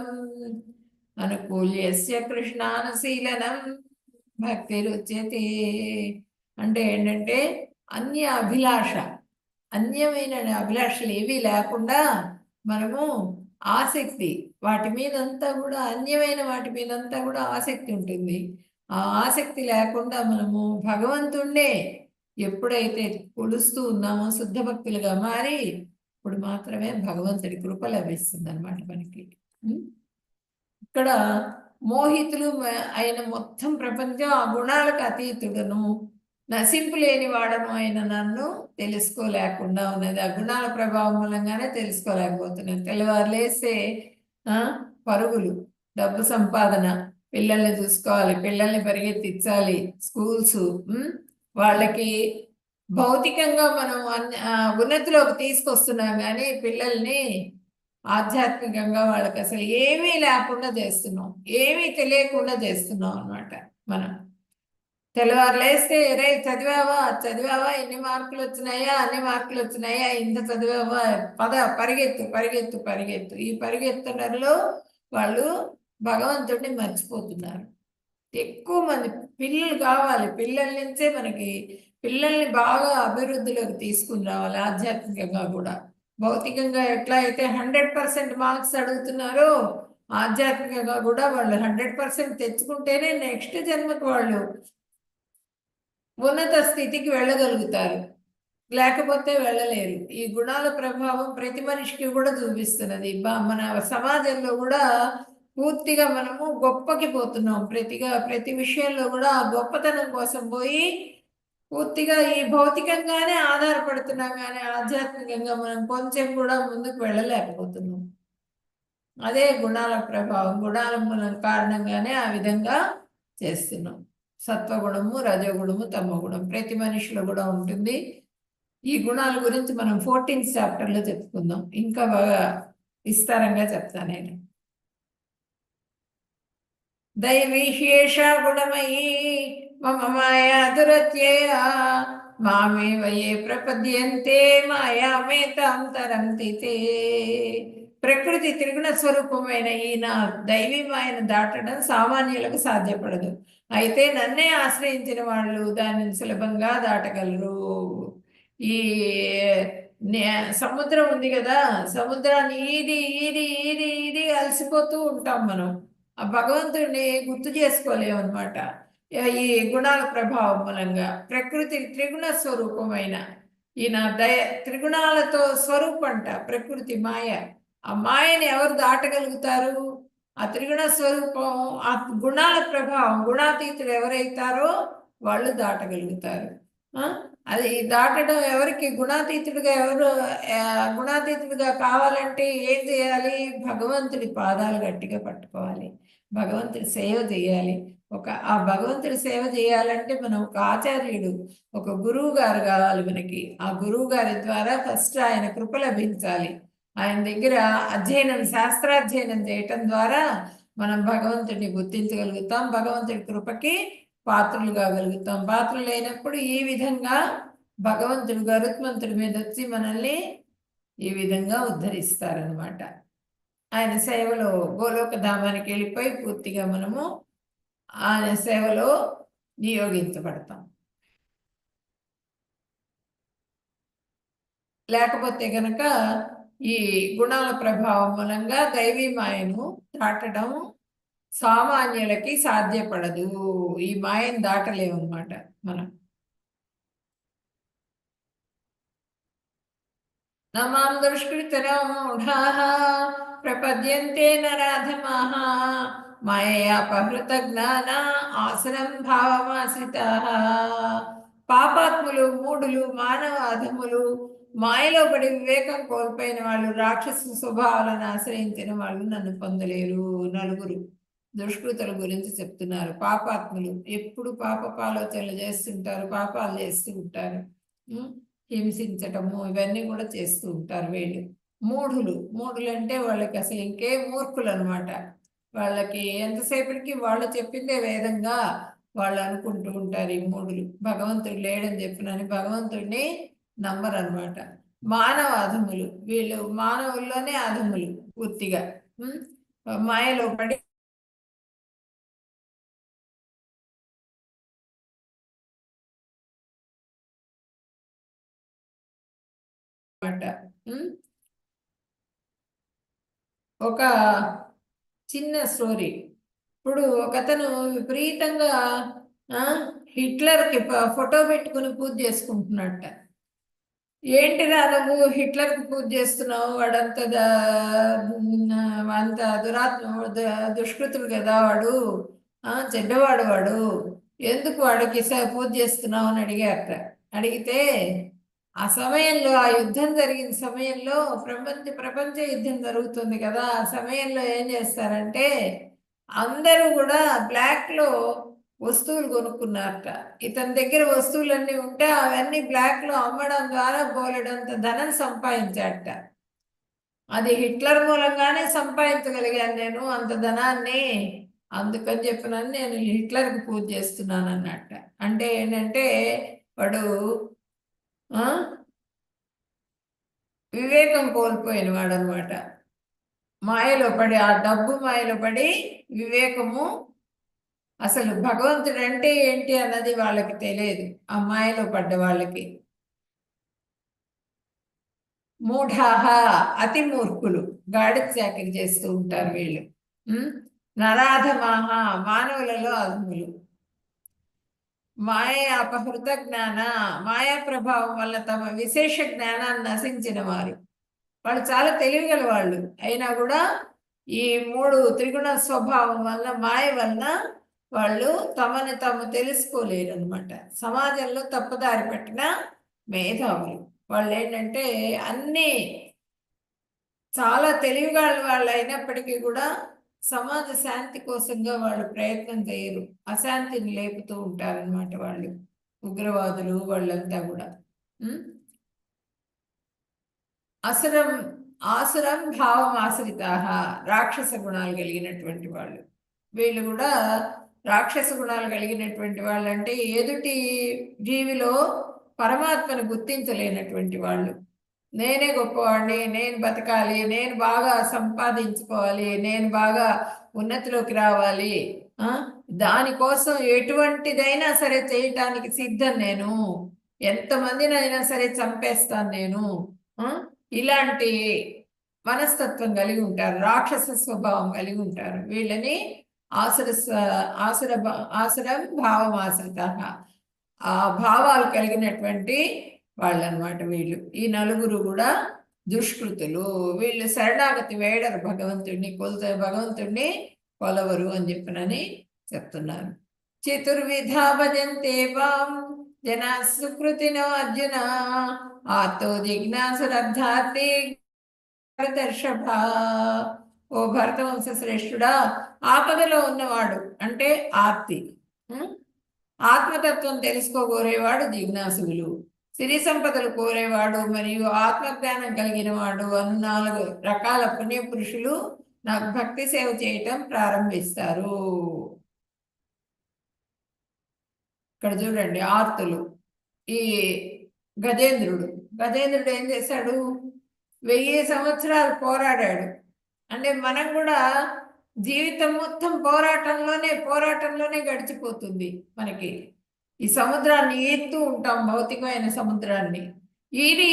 అనుకూల్యస్య కృష్ణానుశీలనం భక్తి రుచ్యతే. అంటే ఏంటంటే అన్యమైన అభిలాషలు ఏవీ లేకుండా మనము ఆసక్తి, వాటి మీదంతా కూడా అన్యమైన వాటి మీదంతా కూడా ఆసక్తి ఉంటుంది. ఆ ఆసక్తి లేకుండా మనము భగవంతుణ్ణే ఎప్పుడైతే కొలుస్తూ ఉన్నామో శుద్ధ భక్తులుగా మారి, ఇప్పుడు మాత్రమే భగవంతుడి కృప లభిస్తుంది అనమాట మనకి. ఇక్కడ మోహితులు అయిన మొత్తం ప్రపంచం ఆ గుణాలకు అతీతుడను, నశింపు లేని వాడను అయిన నన్ను తెలుసుకోలేకుండా ఉన్నది. ఆ గుణాల ప్రభావం మూలంగానే తెలుసుకోలేకపోతున్నాను. తెల్లవారు లేస్తే పరుగులు, డబ్బు సంపాదన, పిల్లల్ని చూసుకోవాలి, పిల్లల్ని పరిగెత్తించాలి, స్కూల్స్, వాళ్ళకి భౌతికంగా మనం ఉన్నతిలోకి తీసుకొస్తున్నాం, కానీ పిల్లల్ని ఆధ్యాత్మికంగా వాళ్ళకి అసలు ఏమీ లేకుండా చేస్తున్నాం, ఏమీ తెలియకుండా చేస్తున్నాం అన్నమాట. మనం తెల్లవారు లేస్తే రే చదివావా ఎన్ని మార్కులు వచ్చినాయా, అన్ని మార్కులు వచ్చినాయా, ఇంత చదివావా, పరిగెత్తు. ఈ పరిగెత్తడంలో వాళ్ళు భగవంతుడిని మర్చిపోతున్నారు. ఎక్కువ మంది పిల్లలు కావాలి, పిల్లల నుంచే మనకి పిల్లల్ని బాగా అభివృద్ధిలోకి తీసుకుని రావాలి. ఆధ్యాత్మికంగా కూడా, భౌతికంగా ఎట్లా అయితే 100% మార్క్స్ అడుగుతున్నారో ఆధ్యాత్మికంగా కూడా వాళ్ళు 100% తెచ్చుకుంటేనే నెక్స్ట్ జన్మకు వాళ్ళు ఉన్నత స్థితికి వెళ్ళగలుగుతారు, లేకపోతే వెళ్ళలేరు. ఈ గుణాల ప్రభావం ప్రతి మనిషికి కూడా చూపిస్తున్నది. మన సమాజంలో కూడా పూర్తిగా మనము గొప్పకి పోతున్నాం. ప్రతి విషయంలో కూడా ఆ గొప్పతనం కోసం పోయి పూర్తిగా ఈ భౌతికంగానే ఆధారపడుతున్నాం, కానీ ఆధ్యాత్మికంగా మనం కొంచెం కూడా ముందుకు వెళ్ళలేకపోతున్నాం. అదే గుణాల ప్రభావం, గుణాల మూలం కారణంగానే ఆ విధంగా చేస్తున్నాం. సత్వగుణము, రజోగుణము, తమోగుణం ప్రతి మనిషిలో కూడా ఉంటుంది. ఈ గుణాల గురించి మనం 14th చాప్టర్లో చెప్పుకుందాం. ఇంకా బాగా విస్తారంగా చెప్తాను నేను. దైవీశేష గుణమయీ మమ మాయా దురత్యయా మామేవ ఏ ప్రపద్యంతే మాయామేతాం తరంతి తే. ప్రకృతి త్రిగుణ స్వరూపమైన ఈయన దైవీ మాయను దాటడం సామాన్యులకు సాధ్యపడదు. అయితే నన్నే ఆశ్రయించిన వాళ్ళు దానిని సులభంగా దాటగలరు. ఈ సముద్రం ఉంది కదా, సముద్రాన్ని ఈది ఈది ఈది ఈది అలసిపోతూ ఉంటాం మనం. ఆ భగవంతుడిని గుర్తు చేసుకోలేము అనమాట. ఈ గుణాల ప్రభావం మూలంగా ప్రకృతి త్రిగుణ స్వరూపమైన ఈయన త్రిగుణాలతో స్వరూపంట ప్రకృతి మాయ. ఆ మాయని ఎవరు దాటగలుగుతారు? ఆ త్రిగుణ స్వరూపం, ఆ గుణాల ప్రభావం, గుణాతీతులు ఎవరైతారో వాళ్ళు దాటగలుగుతారు. అది దాటడం ఎవరికి? గుణాతీతుడిగా ఎవరు గుణాతీతుడిగా కావాలంటే ఏం చేయాలి? భగవంతుడి పాదాలు గట్టిగా పట్టుకోవాలి, భగవంతుడి సేవ చేయాలి. ఆ భగవంతుడి సేవ చేయాలంటే మనం ఒక ఆచార్యుడు, ఒక గురువు గారు కావాలి మనకి. ఆ గురువు గారి ద్వారా ఫస్ట్ ఆయన కృప లభించాలి. ఆయన దగ్గర శాస్త్రాధ్యయనం చేయటం ద్వారా మనం భగవంతుడిని గుర్తించగలుగుతాం, భగవంతుడి కృపకి పాత్రలు కాగలుగుతాం. పాత్రలు అయినప్పుడు ఈ విధంగా భగవంతుడు గరుత్మంతుడి మీద వచ్చి మనల్ని ఈ విధంగా ఉద్ధరిస్తారనమాట. ఆయన సేవలో గోలోక ధామానికి వెళ్ళిపోయి పూర్తిగా మనము ఆయన సేవలో నియోగించబడతాం. లేకపోతే గనక ఈ గుణాల ప్రభావం మూలంగా దైవీ మాయను దాటడం సామాన్యులకి సాధ్యపడదు. ఈ మాయను దాటలేము అన్నమాట మనం. నమాం దుష్కృతరో మూఢాః ప్రపద్యంతే నరాధమాః మాయయాపహృత జ్ఞాన ఆసనం భావమాశ్రితాః. పాపాత్ములు, మూఢులు, మానవ అధములు, మాయలో పడి వివేకం కోల్పోయిన వాళ్ళు, రాక్షస స్వభావాలను ఆశ్రయించిన వాళ్ళు నన్ను పొందలేరు. నలుగురు దుష్కృతుల గురించి చెప్తున్నారు. పాపాత్ములు ఎప్పుడు పాపాలోచనలు చేస్తుంటారు, పాపాలు చేస్తూ ఉంటారు, హింసించటము ఇవన్నీ కూడా చేస్తూ ఉంటారు వీళ్ళు. మూఢులు అంటే వాళ్ళకి అసలు ఇంకే మూర్ఖులు అనమాట. వాళ్ళకి ఎంతసేపటికి వాళ్ళు చెప్పిందే వేదంగా వాళ్ళు అనుకుంటూ ఉంటారు. ఈ మూఢులు భగవంతుడు లేడని చెప్పినని భగవంతుడిని నమ్మరు అనమాట. మానవ అధములు, వీళ్ళు మానవుల్లోనే అధములు పూర్తిగా. మాయలో పడి ఒక చిన్న స్టోరీ. ఇప్పుడు ఒకతను విపరీతంగా హిట్లర్కి ఫోటో పెట్టుకుని పూజ చేసుకుంటున్నట్ట. ఏంటిరా నువ్వు హిట్లర్కి పూజ చేస్తున్నావు? వాడంత అంత దుష్కృతుడు కదా వాడు, చెడ్డవాడు వాడు, ఎందుకు వాడికి పూజ చేస్తున్నావు అని అడిగారట. అడిగితే ఆ సమయంలో, ఆ యుద్ధం జరిగిన సమయంలో, ప్రపంచ యుద్ధం జరుగుతుంది కదా, ఆ సమయంలో ఏం చేస్తారంటే అందరూ కూడా బ్లాక్లో వస్తువులు కొనుక్కున్నారట. ఇతని దగ్గర వస్తువులన్నీ ఉంటే అవన్నీ బ్లాక్లో అమ్మడం ద్వారా బోలెడంత ధనం సంపాదించాడట. అది హిట్లర్ మూలంగానే సంపాదించగలిగాను నేను అంత ధనాన్ని, అందుకని చెప్పినని నేను హిట్లర్కి పూజ చేస్తున్నాను అన్నట్ట. అంటే ఏంటంటే వాడు వివేకం కోల్పోయిన వాడు అనమాట. మాయలో పడి, ఆ డబ్బు మాయలో పడి వివేకము, అసలు భగవంతుడు అంటే ఏంటి అన్నది వాళ్ళకి తెలియదు, ఆ మాయలో పడ్డ వాళ్ళకి. మూఢాహ అతి మూర్ఖులు, గాడిద చాకరీ చేస్తూ ఉంటారు వీళ్ళు. నరాధమాహ మానవులలో అధములు. మాయ అపహృత జ్ఞాన, మాయా ప్రభావం వల్ల తమ విశేష జ్ఞానాన్ని నశించిన వారు. వాళ్ళు చాలా తెలివిగల వాళ్ళు అయినా కూడా ఈ మూడు త్రిగుణ స్వభావం వల్ల, మాయ వలన వాళ్ళు తమని తాము తెలుసుకోలేరు అనమాట. సమాజంలో తప్పుదారి పట్టిన మేధావులు వాళ్ళు. ఏంటంటే అన్నీ చాలా తెలివిగా వాళ్ళు అయినప్పటికీ కూడా సమాజ శాంతి కోసంగా వాళ్ళు ప్రయత్నం చేయరు, అశాంతిని లేపుతూ ఉంటారనమాట వాళ్ళు. ఉగ్రవాదులు వాళ్ళంతా కూడా. ఆసురం భావం ఆశ్రిత, రాక్షస గుణాలు కలిగినటువంటి వాళ్ళు. వీళ్ళు కూడా రాక్షస గుణాలు కలిగినటువంటి వాళ్ళు అంటే ఎదుటి జీవిలో పరమాత్మను గుర్తించలేనటువంటి వాళ్ళు. నేనే గొప్పవాడిని, నేను బతకాలి, నేను బాగా సంపాదించుకోవాలి, నేను బాగా ఉన్నతిలోకి రావాలి, దానికోసం ఎటువంటిదైనా సరే చేయటానికి సిద్ధం నేను, ఎంతమందినైనా సరే చంపేస్తాను నేను, ఇలాంటి మనస్తత్వం కలిగి ఉంటారు, రాక్షస స్వభావం కలిగి ఉంటారు. వీళ్ళని ఆసుర ఆసుర ఆసురం భావం ఆశ్రిత, ఆ భావాలు కలిగినటువంటి వాళ్ళు అనమాట వీళ్ళు. ఈ నలుగురు కూడా దుష్కృతులు. వీళ్ళు శరణాగతి వేడరు భగవంతుడిని, భగవంతుడిని కొలవరు అని చెప్పినని చెప్తున్నారు. చతుర్విధా భజంతే వాం జన సుకృతినో అర్జున ఆతో జిజ్ఞాసురర్థార్థి దర్శభ. ఓ భరతవంశ శ్రేష్ఠుడా, ఆపదలో ఉన్నవాడు అంటే ఆర్తి, ఆత్మతత్వం తెలుసుకోగోరేవాడు జిజ్ఞాసులు, సిరి సంపదలు కోరేవాడు మరియు ఆత్మజ్ఞానం కలిగిన వాడు అను 4 రకాల పుణ్య పురుషులు నాకు భక్తి సేవ చేయటం ప్రారంభిస్తారు. ఇక్కడ చూడండి, ఆర్తులు. ఈ గజేంద్రుడు ఏం చేశాడు? 1000 సంవత్సరాలు పోరాడాడు. అంటే మనం కూడా జీవితం మొత్తం పోరాటంలోనే గడిచిపోతుంది మనకి. ఈ సముద్రాన్ని ఈదుతూ ఉంటాం, భౌతికమైన సముద్రాన్ని. ఈది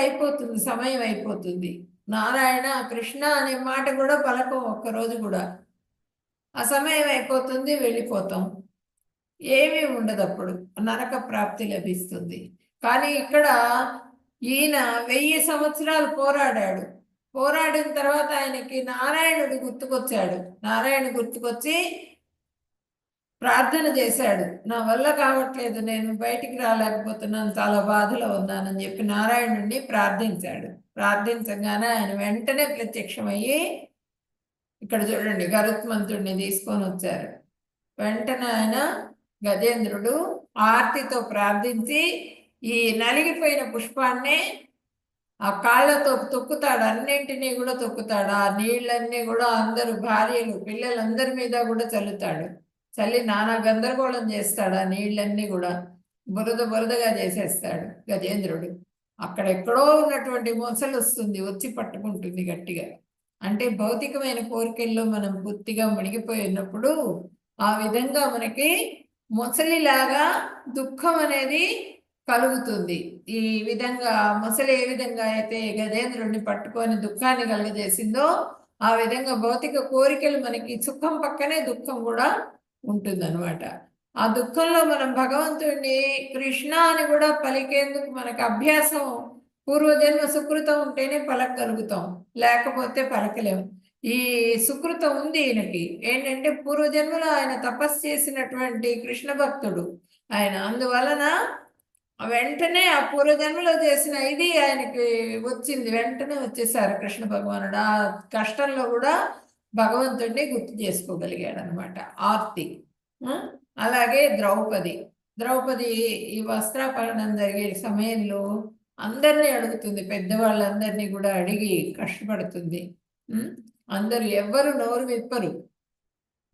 అయిపోతుంది, సమయం అయిపోతుంది. నారాయణ కృష్ణ అనే మాట కూడా పలకం ఒక్కరోజు కూడా. ఆ సమయం అయిపోతుంది, వెళ్ళిపోతాం, ఏమీ ఉండదు. అప్పుడు నరక ప్రాప్తి లభిస్తుంది. కానీ ఇక్కడ ఈయన 1000 సంవత్సరాలు పోరాడిన తర్వాత ఆయనకి నారాయణుడు గుర్తుకొచ్చాడు. గుర్తుకొచ్చి ప్రార్థన చేశాడు. నా వల్ల కావట్లేదు, నేను బయటికి రాలేకపోతున్నాను, చాలా బాధలో ఉన్నానని చెప్పి నారాయణుడిని ప్రార్థించగానే ఆయన వెంటనే ప్రత్యక్షమయ్యి, ఇక్కడ చూడండి, గరుత్మంతుడిని తీసుకొని వచ్చారు. వెంటనే ఆయన గజేంద్రుడు ఆర్తితో ప్రార్థించి ఈ నలిగిపోయిన పుష్పాన్ని ఆ కాళ్ళతో తొక్కుతాడు, అన్నింటినీ కూడా తొక్కుతాడు. ఆ నీళ్ళన్నీ కూడా అందరూ, భార్యలు పిల్లలందరి మీద కూడా చల్లి నానా గందరగోళం చేస్తాడు. ఆ నీళ్ళన్నీ కూడా బురదగా చేసేస్తాడు గజేంద్రుడు. అక్కడెక్కడో ఉన్నటువంటి మొసలు వస్తుంది, వచ్చి పట్టుకుంటుంది గట్టిగా. అంటే భౌతికమైన కోరికల్లో మనం పూర్తిగా మునిగిపోయి ఉన్నప్పుడు ఆ విధంగా మనకి మొసలిలాగా దుఃఖం అనేది కలుగుతుంది. ఈ విధంగా మొసలి ఏ విధంగా అయితే గజేంద్రుడిని పట్టుకొని దుఃఖాన్ని కలుగజేసిందో, ఆ విధంగా భౌతిక కోరికలు మనకి సుఖం పక్కనే దుఃఖం కూడా ఉంటుందన్నమాట. ఆ దుఃఖంలో మనం భగవంతుడిని కృష్ణ అని కూడా పలికేందుకు మనకు అభ్యాసం, పూర్వజన్మ సుకృతం ఉంటేనే పలకగలుగుతాం, లేకపోతే పలకలేము. ఈ సుకృతం ఉంది ఈయనకి. ఏంటంటే పూర్వజన్మలో ఆయన తపస్సు చేసినటువంటి కృష్ణ భక్తుడు ఆయన. అందువలన వెంటనే ఆ పూర్వజన్మలో చేసిన ఇది ఆయనకి వచ్చింది, వెంటనే వచ్చేసారు కృష్ణ భగవానుడు. ఆ కష్టంలో కూడా భగవంతుడిని గుర్తు చేసుకోగలిగాడు అనమాట, ఆర్తి. అలాగే ద్రౌపది ఈ వస్త్రాపహరణం జరిగే సమయంలో అందరినీ అడుగుతుంది, పెద్దవాళ్ళందరినీ కూడా అడిగి కష్టపడుతుంది. అందరూ ఎవ్వరు నోరు విప్పరు,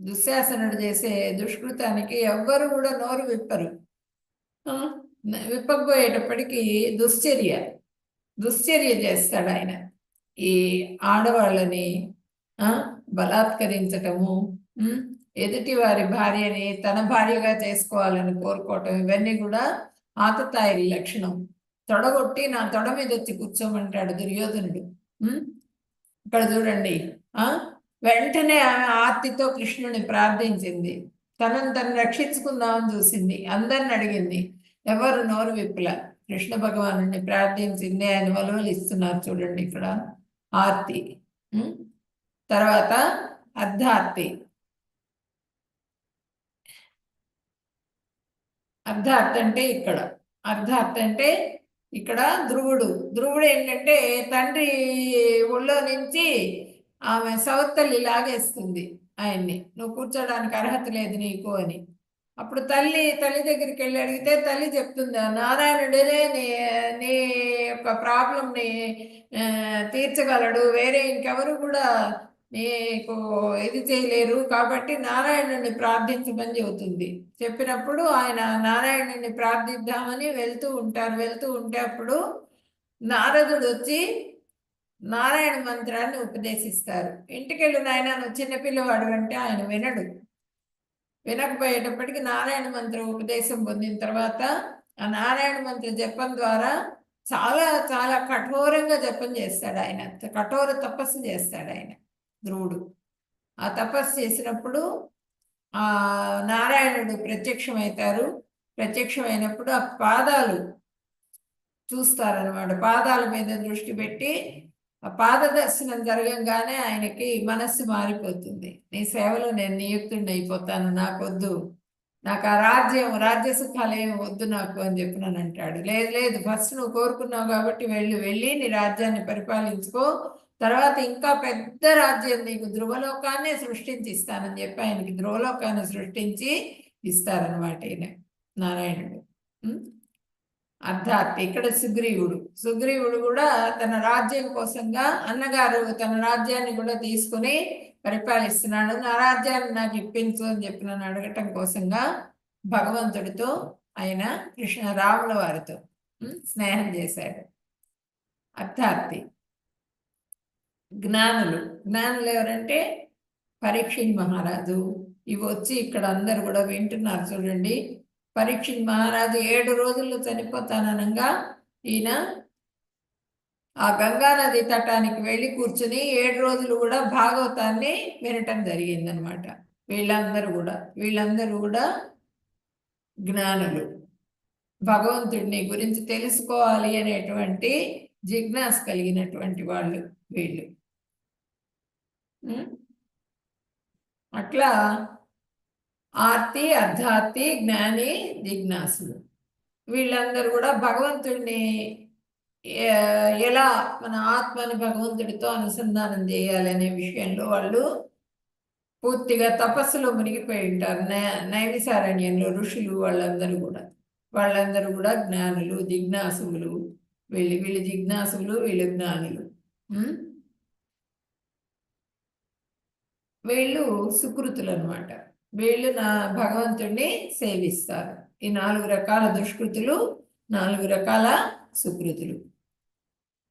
దుశ్శాసనుడు చేసే దుష్కృతానికి ఎవ్వరు కూడా నోరు విప్పరు. విప్పకపోయేటప్పటికీ దుశ్చర్య చేస్తాడు ఆయన. ఈ ఆడవాళ్ళని బలాత్కరించటము, ఎదుటి వారి భార్యని తన భార్యగా చేసుకోవాలని కోరుకోవటం, ఇవన్నీ కూడా ఆతతాయి లక్షణం. తొడగొట్టి నా తొడ మీద వచ్చి కూర్చోమంటాడు దుర్యోధనుడు. ఇక్కడ చూడండి, వెంటనే ఆమె ఆర్తితో కృష్ణుని ప్రార్థించింది, తను రక్షించుకుందామని చూసింది, అందరిని అడిగింది, ఎవరు నోరు విప్పుల. కృష్ణ భగవాను ప్రార్థించింది, ఆయన వలువలు ఇస్తున్నారు చూడండి ఇక్కడ. ఆర్తి, తర్వాత అర్ధార్తి. అర్ధార్తి అంటే ఇక్కడ ధ్రువుడు ఏంటంటే తండ్రి ఒళ్ళో నుంచి ఆమె సవత్తల్లి లాగేస్తుంది ఆయన్ని, నువ్వు కూర్చోడానికి అర్హత లేదు నీకు అని. అప్పుడు తల్లి దగ్గరికి వెళ్ళి అడిగితే తల్లి చెప్తుంది, నారాయణుడినే నీ యొక్క ప్రాబ్లంని తీర్చగలడు, వేరే ఇంకెవరు కూడా నీకు ఇది చేయలేరు, కాబట్టి నారాయణుడిని ప్రార్థించమని చెబుతుంది. చెప్పినప్పుడు ఆయన నారాయణుడిని ప్రార్థిద్దామని వెళ్తూ ఉంటే అప్పుడు నారదుడు వచ్చి నారాయణ మంత్రాన్ని ఉపదేశిస్తారు. ఇంటికెళ్ళు నాయన, నువ్వు చిన్నపిల్లవాడు అంటే ఆయన వినడు. వినకపోయేటప్పటికి నారాయణ మంత్రం ఉపదేశం పొందిన తర్వాత ఆ నారాయణ మంత్ర జపం ద్వారా చాలా చాలా కఠోరంగా జపం చేస్తాడు ఆయన. కఠోర తపస్సు చేస్తాడు ఆయన ధ్రువుడు. ఆ తపస్సు చేసినప్పుడు ఆ నారాయణుడు ప్రత్యక్షమవుతారు. ప్రత్యక్షమైనప్పుడు ఆ పాదాలు చూస్తారనమాట. పాదాల మీద దృష్టి పెట్టి ఆ పాద దర్శనం జరగంగానే ఆయనకి మనస్సు మారిపోతుంది. నీ సేవలో నేను నియుక్తుడిని అయిపోతాను, నాకొద్దు, నాకు ఆ రాజ్య సుఖాలు ఏమి వద్దు నాకు అని చెప్పినాను అంటాడు. లేదు లేదు, ఫస్ట్ నువ్వు కోరుకున్నావు కాబట్టి వెళ్ళి నీ రాజ్యాన్ని పరిపాలించుకో, తర్వాత ఇంకా పెద్ద రాజ్యం నీకు ధ్రువలోకాన్ని సృష్టించి ఇస్తానని చెప్పి ఆయనకి ధ్రువలోకాన్ని సృష్టించి ఇస్తారనమాట ఈయన నారాయణుడు. అర్థాత్ ఇక్కడ సుగ్రీవుడు కూడా తన రాజ్యం కోసంగా అన్నగారు తన రాజ్యాన్ని కూడా తీసుకుని పరిపాలిస్తున్నాడు. నా రాజ్యాన్ని నాకు ఇప్పించు అని చెప్పి నన్ను అడగటం కోసంగా భగవంతుడితో ఆయన రాముల వారితో స్నేహం చేశాడు. అర్థార్థి. జ్ఞానులు ఎవరంటే పరీక్షిత్ మహారాజు. ఇవి వచ్చి ఇక్కడ అందరు కూడా వింటున్నారు చూడండి. పరీక్షిత్ మహారాజు 7 రోజుల్లో చనిపోతాననగా ఈయన ఆ గంగా నది తటానికి వెళ్ళి కూర్చుని 7 రోజులు కూడా భాగవతాన్ని వినటం జరిగిందనమాట. వీళ్ళందరూ కూడా జ్ఞానులు. భగవంతుడిని గురించి తెలుసుకోవాలి అనేటువంటి జిజ్ఞాస కలిగినటువంటి వాళ్ళు వీళ్ళు. అట్లా ఆర్తి, అర్ధార్తి, జ్ఞాని, జిజ్ఞాసులు వీళ్ళందరూ కూడా భగవంతుడిని ఎలా మన ఆత్మని భగవంతుడితో అనుసంధానం చేయాలి అనే విషయంలో వాళ్ళు పూర్తిగా తపస్సులో మునిగిపోయి ఉంటారు. నైమిసారణ్యంలో ఋషులు వాళ్ళందరూ కూడా జ్ఞానులు, జిజ్ఞాసులు. వీళ్ళు జిజ్ఞాసులు, వీళ్ళు జ్ఞానులు. వీళ్ళు సుకృతులు అనమాట. వీళ్ళు భగవంతుడిని సేవిస్తారు. ఈ 4 రకాల దుష్కృతులు, 4 రకాల సుకృతులు.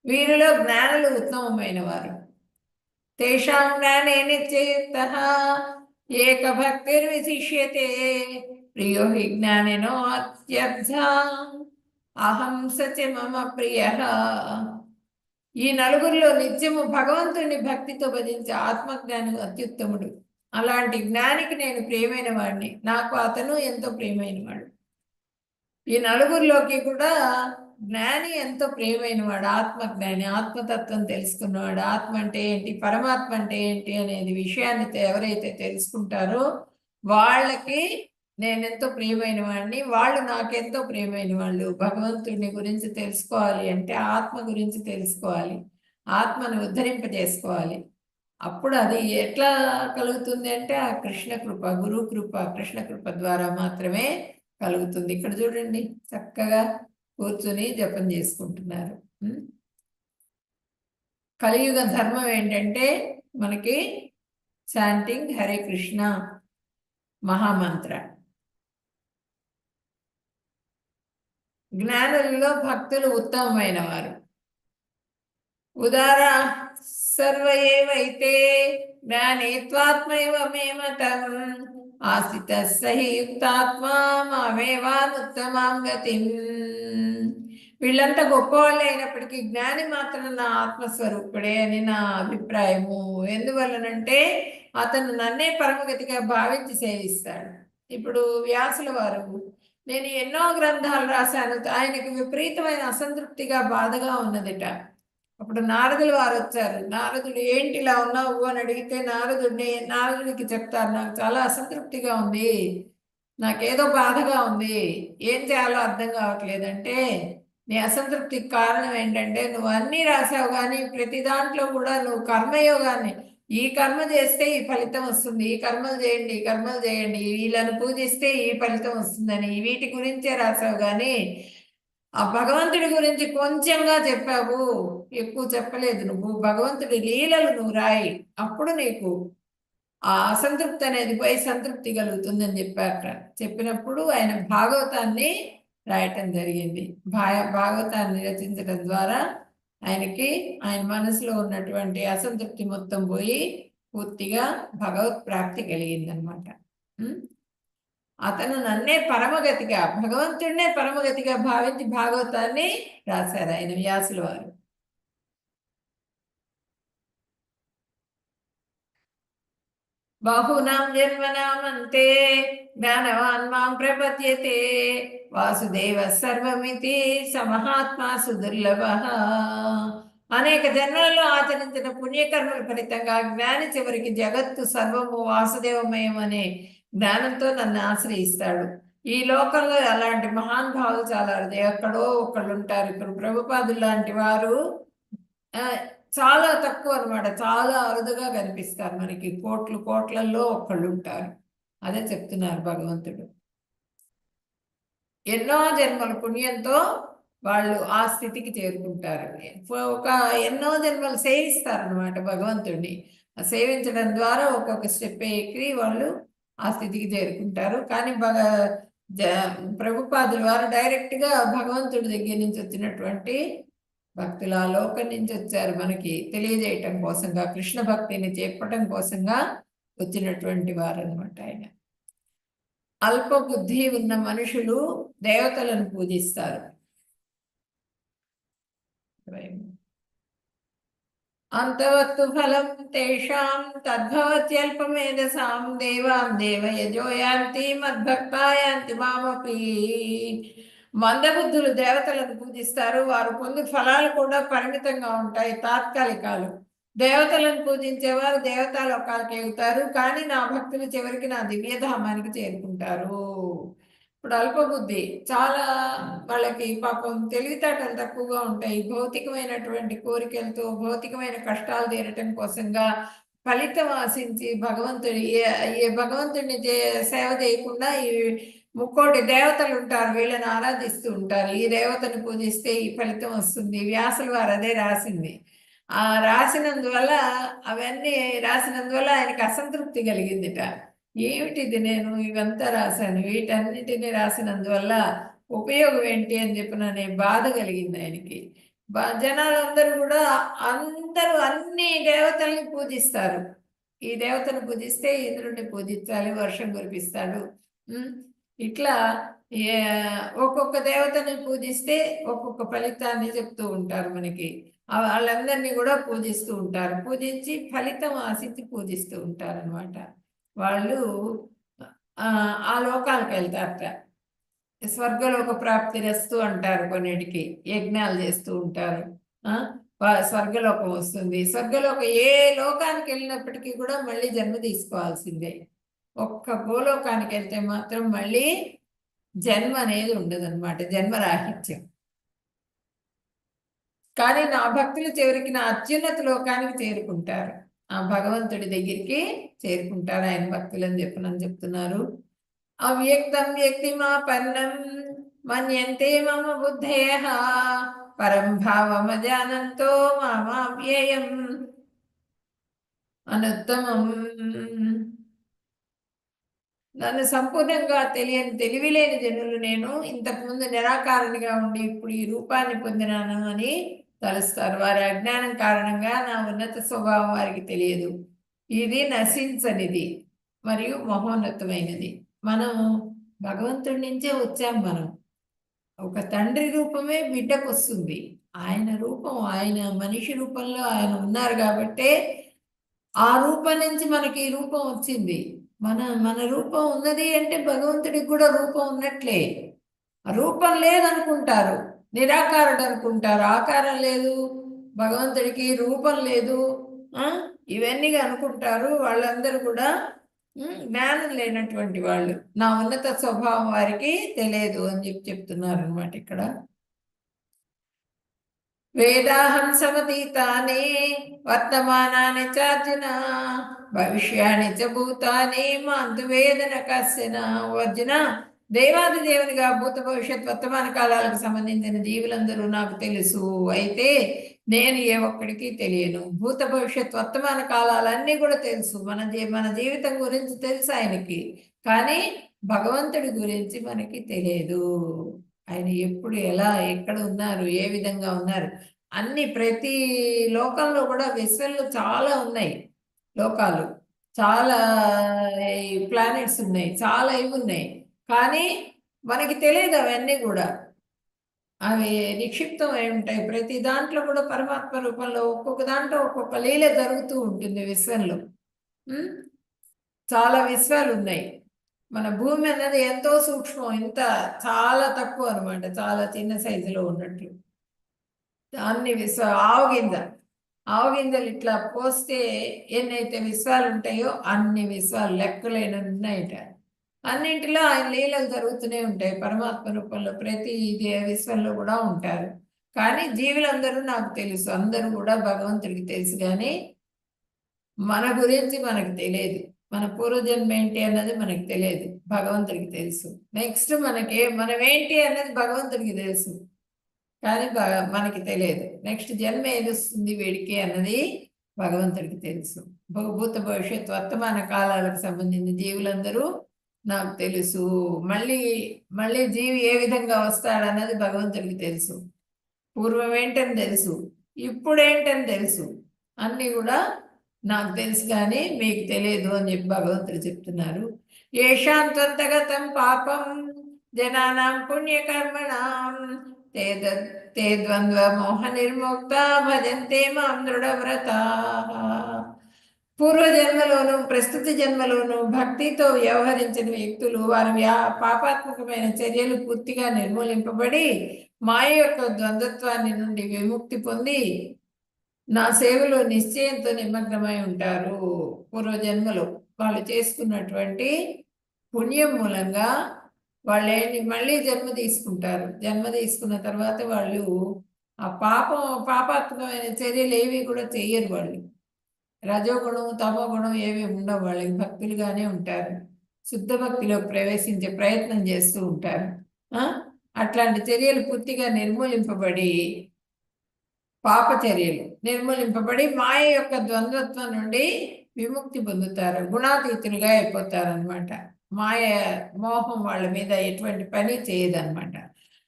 వీరిలో జ్ఞానులు ఉత్తమమైన వారు. తేషాం జ్ఞానే నిత్యయుక్తః ఏక భక్తిర్విశిష్యతే ప్రియో హి జ్ఞానినో అత్యర్థ అహం సచ మమ ప్రియః. ఈ 4గురిలో నిత్యము భగవంతుని భక్తితో భజించే ఆత్మజ్ఞాని అత్యుత్తముడు. అలాంటి జ్ఞానికి నేను ప్రియమైన వాడిని, నాకు అతను ఎంతో ప్రియమైన వాడు. ఈ 4గురిలోకి కూడా జ్ఞాని ఎంతో ప్రియమైన వాడు, ఆత్మజ్ఞాని, ఆత్మతత్వం తెలుసుకున్నవాడు. ఆత్మ అంటే ఏంటి, పరమాత్మ అంటే ఏంటి అనేది విషయాన్ని ఎవరైతే తెలుసుకుంటారో వాళ్ళకి నేనెంతో ప్రియమైన వాడిని, వాళ్ళు నాకెంతో ప్రియమైన వాళ్ళు. భగవంతుడిని గురించి తెలుసుకోవాలి అంటే ఆత్మ గురించి తెలుసుకోవాలి, ఆత్మను ఉద్ధరింపజేసుకోవాలి. అప్పుడు అది ఎట్లా కలుగుతుంది అంటే ఆ కృష్ణ కృప, గురు కృప, కృష్ణ కృప ద్వారా మాత్రమే కలుగుతుంది. ఇక్కడ చూడండి, చక్కగా కూర్చుని జపం చేసుకుంటున్నారు. కలియుగ ధర్మం ఏంటంటే మనకి చాంటింగ్ హరే కృష్ణ మహామంత్ర. జ్ఞానులలో భక్తులు ఉత్తమమైన వారు. ఉదారా సర్వ ఏవైతే జ్ఞానే త్వాత్మైవ మే మతం ఆసిత సహి యుక్తాత్మా మామేవానుత్తమాం గతిం. వీళ్ళంతా గొప్పవాళ్ళు అయినప్పటికీ జ్ఞాని మాత్రం నా ఆత్మస్వరూపుడే అని నా అభిప్రాయము. ఎందువల్లనంటే అతను నన్నే పరమగతిగా భావించి సేవిస్తాడు. ఇప్పుడు వ్యాసుల వారు, నేను ఎన్నో గ్రంథాలు రాశాను, ఆయనకు విపరీతమైన అసంతృప్తిగా బాధగా ఉన్నదిట. అప్పుడు నారదుల వారు వచ్చారు. నారదుడు ఏంటి ఇలా ఉన్నావు అని అడిగితే నారదుడికి చెప్తారు, నాకు చాలా అసంతృప్తిగా ఉంది, నాకేదో బాధగా ఉంది, ఏం చేయాలో అర్థం కావట్లేదంటే, నీ అసంతృప్తికి కారణం ఏంటంటే నువ్వు అన్నీ రాసావు కానీ ప్రతి దాంట్లో కూడా నువ్వు కర్మయోగాన్ని, ఈ కర్మ చేస్తే ఈ ఫలితం వస్తుంది, ఈ కర్మలు చేయండి, వీళ్ళని పూజిస్తే ఈ ఫలితం వస్తుందని వీటి గురించే రాసావు కానీ ఆ భగవంతుడి గురించి కొంచెంగా చెప్పావు, ఎక్కువ చెప్పలేదు. నువ్వు భగవంతుడి లీలలు నువ్వు రాయి, అప్పుడు నీకు ఆ అసంతృప్తి అనేది పోయి సంతృప్తి కలుగుతుందని చెప్పారట. చెప్పినప్పుడు ఆయన భాగవతాన్ని రాయటం జరిగింది. భాగవతాన్ని రచించడం ద్వారా ఆయనకి ఆయన మనసులో ఉన్నటువంటి అసంతృప్తి మొత్తం పోయి పూర్తిగా భగవత్ ప్రాప్తి కలిగిందనమాట. అతను నన్నే పరమగతిగా, భగవంతుడినే పరమగతిగా భావించి భాగవతాన్ని రాశారు ఆయన, వ్యాసుల వారు. బహూనాం జన్మనామంతే జ్ఞానవాన్ మాం ప్రపద్యతే వాసుదేవ సర్వమితి సమహాత్మా సుదుర్లభ. అనేక జన్మలలో ఆచరించిన పుణ్యకర్మల ఫలితంగా జ్ఞాని చివరికి జగత్తు సర్వము వాసుదేవమయం అనే జ్ఞానంతో నన్ను ఆశ్రయిస్తాడు. ఈ లోకంలో అలాంటి మహానుభావులు చాలా అరుదు, ఎక్కడో ఒకళ్ళు ఉంటారు. ఇప్పుడు ప్రభుపాదులు లాంటి వారు చాలా తక్కువ అనమాట, చాలా అరుదుగా కనిపిస్తారు మనకి. కోట్లలో ఒకళ్ళు ఉంటారు. అదే చెప్తున్నారు భగవంతుడు. ఎన్నో జన్మల పుణ్యంతో వాళ్ళు ఆ స్థితికి చేరుకుంటారు. ఒక ఎన్నో జన్మలు సేవిస్తారనమాట భగవంతుడిని. సేవించడం ద్వారా ఒక్కొక్క స్టెప్ ఎక్కి వాళ్ళు ఆ స్థితికి చేరుకుంటారు. కానీ ప్రభుపాదుల వారు డైరెక్ట్గా భగవంతుడి దగ్గర నుంచి వచ్చినటువంటి భక్తులు, ఆ లోకం నుంచి వచ్చారు మనకి తెలియజేయటం కోసంగా, కృష్ణ భక్తిని చెప్పటం కోసంగా వచ్చినటువంటి వారు అనమాట ఆయన. అల్ప బుద్ధి ఉన్న మనుషులు దేవతలను పూజిస్తారు. అంతవత్తు ఫలం తేషాం తద్భవత్యల్పమేధసాం దేవాం దేవయజో యాంతి మద్భక్తా యాంతి మామపి. మందబుద్ధులు దేవతలను పూజిస్తారు, వారు పొందు ఫలాలు కూడా పరిమితంగా ఉంటాయి, తాత్కాలికాలు. దేవతలను పూజించేవారు దేవతా లోకాలకు ఎగుతారు, కానీ నా భక్తులు చివరికి నా దివ్యధామానికి చేరుకుంటారు. ఇప్పుడు అల్పబుద్ధి, చాలా వాళ్ళకి పాపం తెలివితేటలు తక్కువగా ఉంటాయి. భౌతికమైనటువంటి కోరికలతో భౌతికమైన కష్టాలు తీరటం కోసంగా ఫలితం ఆశించి భగవంతుడిని సేవ చేయకుండా ఈ ముక్కోటి దేవతలు ఉంటారు, వీళ్ళని ఆరాధిస్తూ ఉంటారు. ఈ దేవతను పూజిస్తే ఈ ఫలితం వస్తుంది. వ్యాసుల వారు అదే రాసింది. ఆ రాసినందువల్ల ఆయనకి అసంతృప్తి కలిగిందిట. ఏమిటిది, నేను ఇవంతా రాశాను, వీటన్నిటిని రాసినందువల్ల ఉపయోగం ఏంటి అని చెప్పిననే బాధ కలిగింది ఆయనకి. జనాలందరూ కూడా అన్ని దేవతల్ని పూజిస్తారు. ఈ దేవతను పూజిస్తే ఇంద్రుడిని పూజించాలి, వర్షం కురిపిస్తాడు. ఇట్లా ఒక్కొక్క దేవతని పూజిస్తే ఒక్కొక్క ఫలితాన్ని చెప్తూ ఉంటారు మనకి. వాళ్ళందరినీ కూడా పూజిస్తూ ఉంటారు. పూజించి ఫలితం ఆశించి పూజిస్తూ ఉంటారు అనమాట. వాళ్ళు ఆ లోకాలకు వెళ్తారట. స్వర్గలోక ప్రాప్తి రస్తు అంటారు, కొన్నిటికి యజ్ఞాలు చేస్తూ ఉంటారు. స్వర్గలోకం వస్తుంది. స్వర్గలోకం ఏ లోకానికి వెళ్ళినప్పటికీ కూడా మళ్ళీ జన్మ తీసుకోవాల్సిందే. ఒక్క గోలోకానికి వెళ్తే మాత్రం మళ్ళీ జన్మ అనేది ఉండదు అనమాట, జన్మరాహిత్యం. కానీ నా భక్తులు చివరికి నా అత్యున్నత లోకానికి చేరుకుంటారు, ఆ భగవంతుడి దగ్గరికి చేరుకుంటారు ఆయన భక్తులు అని చెప్తున్నారు. అవ్యక్తం వ్యక్తిమాపన్నం మన్యంతే మమ బుద్ధయః పరం భావమజానంతో మామావ్యయం అనుత్తమం. నన్ను సంపూర్ణంగా తెలివిలేని జనులు నేను ఇంతకుముందు నిరాకారునిగా ఉండి ఇప్పుడు ఈ రూపాన్ని పొందినాను అని తలుస్తారు. వారి అజ్ఞానం కారణంగా నా ఉన్నత స్వభావం వారికి తెలియదు. ఇది నశించనిది మరియు మహోన్నతమైనది. మనం భగవంతుడి నుంచే వచ్చాం. మనం ఒక తండ్రి రూపమే బిడ్డకు వస్తుంది. ఆయన రూపం, ఆయన మనిషి రూపంలో ఆయన ఉన్నారు కాబట్టే ఆ రూపం నుంచి మనకి ఈ రూపం వచ్చింది. మన రూపం ఉన్నది అంటే భగవంతుడికి కూడా రూపం ఉన్నట్లే. రూపం లేదనుకుంటారు, నిరాకారుడు అనుకుంటారు. ఆకారం లేదు భగవంతుడికి, రూపం లేదు, ఇవన్నీ అనుకుంటారు. వాళ్ళందరూ కూడా జ్ఞానం లేనటువంటి వాళ్ళు. నా ఉన్నత స్వభావం వారికి తెలియదు అని చెప్తున్నారు అనమాట ఇక్కడ. వేదాహం సమతీతాని వర్తమానాని చార్జున భవిష్యాన్ని చ భూతాని మాంతు వేదన కశ్యన. అర్జున, దేవాది దేవునిగా భూత భవిష్యత్ వర్తమాన కాలాలకు సంబంధించిన జీవులందరూ నాకు తెలుసు. అయితే నేను ఏ ఒక్కడికి తెలియను. భూత భవిష్యత్ వర్తమాన కాలాలన్నీ కూడా తెలుసు. మన జీవితం గురించి తెలుసు ఆయనకి, కానీ భగవంతుడి గురించి మనకి తెలియదు. ఆయన ఎప్పుడు ఎలా ఎక్కడ ఉన్నారు, ఏ విధంగా ఉన్నారు అన్ని ప్రతి లోకంలో కూడా విశ్వంలో చాలా ఉన్నాయి లోకాలు, చాలా ప్లానెట్స్ ఉన్నాయి, చాలా ఇవి ఉన్నాయి. కానీ మనకి తెలియదు అవన్నీ కూడా. అవి నిక్షిప్తం అయి ఉంటాయి. ప్రతి దాంట్లో కూడా పరమాత్మ రూపంలో ఒక్కొక్క దాంట్లో ఒక్కొక్క లీల జరుగుతూ ఉంటుంది విశ్వంలో. చాలా విశ్వాలు ఉన్నాయి. మన భూమి అన్నది ఎంతో సూక్ష్మం, ఇంత చాలా తక్కువ అనమాట, చాలా చిన్న సైజులో ఉన్నట్లు. అన్ని ఆవగింజలు ఇట్లా పోస్తే ఎన్నైతే విశ్వాలు ఉంటాయో అన్ని విశ్వాలు లెక్కలేని ఉన్నాయట. అన్నింటిలో ఆయన లీలలు జరుగుతూనే ఉంటాయి పరమాత్మ రూపంలో. ప్రతి విశ్వంలో కూడా ఉంటారు. కానీ జీవులందరూ నాకు తెలుసు, అందరూ కూడా భగవంతుడికి తెలుసు. కానీ మన గురించి మనకు తెలియదు, మన పూర్వజన్మ ఏంటి అన్నది మనకు తెలియదు, భగవంతుడికి తెలుసు. నెక్స్ట్ మనమేంటి అన్నది భగవంతుడికి తెలుసు, కానీ మనకి తెలియదు. నెక్స్ట్ జన్మ ఏదొస్తుంది వీడికి అన్నది భగవంతుడికి తెలుసు. భూత భవిష్యత్ వర్తమాన కాలాలకు సంబంధించిన జీవులందరూ నాకు తెలుసు. మళ్ళీ జీవి ఏ విధంగా వస్తాడన్నది భగవంతుడికి తెలుసు. పూర్వం ఏంటని తెలుసు, ఇప్పుడేంటని తెలుసు, అన్నీ కూడా నాకు తెలుసు కానీ మీకు తెలియదు అని చెప్పి భగవంతుడు చెప్తున్నారు. ఏషాంతంతగతం పాపం జనానాం పుణ్యకర్మణాం తే ద్వంద్వ మోహ నిర్ముక్త భజంతే మాం దృఢవ్రతా. పూర్వజన్మలోను ప్రస్తుత జన్మలోను భక్తితో వ్యవహరించిన వ్యక్తులు వారి పాపాత్మకమైన చర్యలు పూర్తిగా నిర్మూలింపబడి మాయ యొక్క ద్వంద్వత్వాన్ని నుండి విముక్తి పొంది నా సేవలో నిశ్చయంతో నిమగ్నమై ఉంటారు. పూర్వజన్మలో వాళ్ళు చేసుకున్నటువంటి పుణ్యం మూలంగా వాళ్ళేంటి మళ్ళీ జన్మ తీసుకుంటారు. జన్మ తీసుకున్న తర్వాత వాళ్ళు ఆ పాపాత్మకమైన చర్యలు ఏవి కూడా చెయ్యరు. వాళ్ళు రజోగుణం తమో గుణం ఏవి ఉండవు, వాళ్ళకి భక్తులుగానే ఉంటారు. శుద్ధ భక్తిలో ప్రవేశించే ప్రయత్నం చేస్తూ ఉంటారు. అట్లాంటి చర్యలు పూర్తిగా నిర్మూలింపబడి పాప చర్యలు నిర్మూలింపబడి మాయ యొక్క ద్వంద్వత్వం నుండి విముక్తి పొందుతారు, గుణాతీతులుగా అయిపోతారు అనమాట. మాయ మోహం వాళ్ళ మీద ఎటువంటి పని చేయదన్నమాట.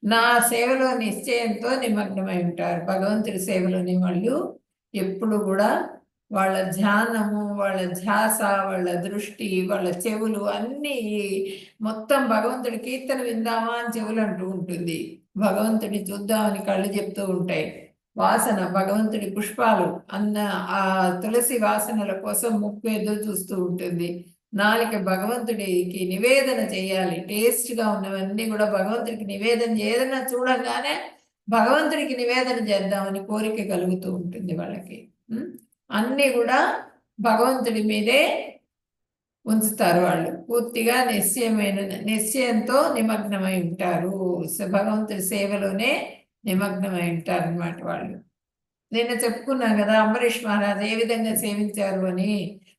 నా సేవలో నిశ్చయంతో నిమగ్నమై ఉంటారు. భగవంతుడి సేవలోని వాళ్ళు ఎప్పుడు కూడా వాళ్ళ ధ్యానము, వాళ్ళ ధ్యాస, వాళ్ళ దృష్టి, వాళ్ళ చెవులు అన్నీ మొత్తం భగవంతుడి కీర్తన విందామా అని చెవులు అంటూ ఉంటుంది, భగవంతుడిని చూద్దామని కళ్ళు చెప్తూ ఉంటాయి. వాసన భగవంతుడి పుష్పాలు ఆ తులసి వాసనల కోసం ముక్కు ఎదురు చూస్తూ ఉంటుంది. నాలుక భగవంతుడికి నివేదన చేయాలి, టేస్ట్గా ఉన్నవన్నీ కూడా భగవంతుడికి నివేదన, ఏదైనా చూడగానే భగవంతుడికి నివేదన చేద్దామని కోరిక కలుగుతూ ఉంటుంది వాళ్ళకి. అన్నీ కూడా భగవంతుడి మీదే ఉంచుతారు. వాళ్ళు పూర్తిగా నిశ్చయంతో నిమగ్నమై ఉంటారు, భగవంతుడి సేవలోనే నిమగ్నమై ఉంటారు అన్నమాట వాళ్ళు. నిన్న చెప్పుకున్నాం కదా అంబరీష్ మహారాజు ఏ విధంగా సేవించారు అని.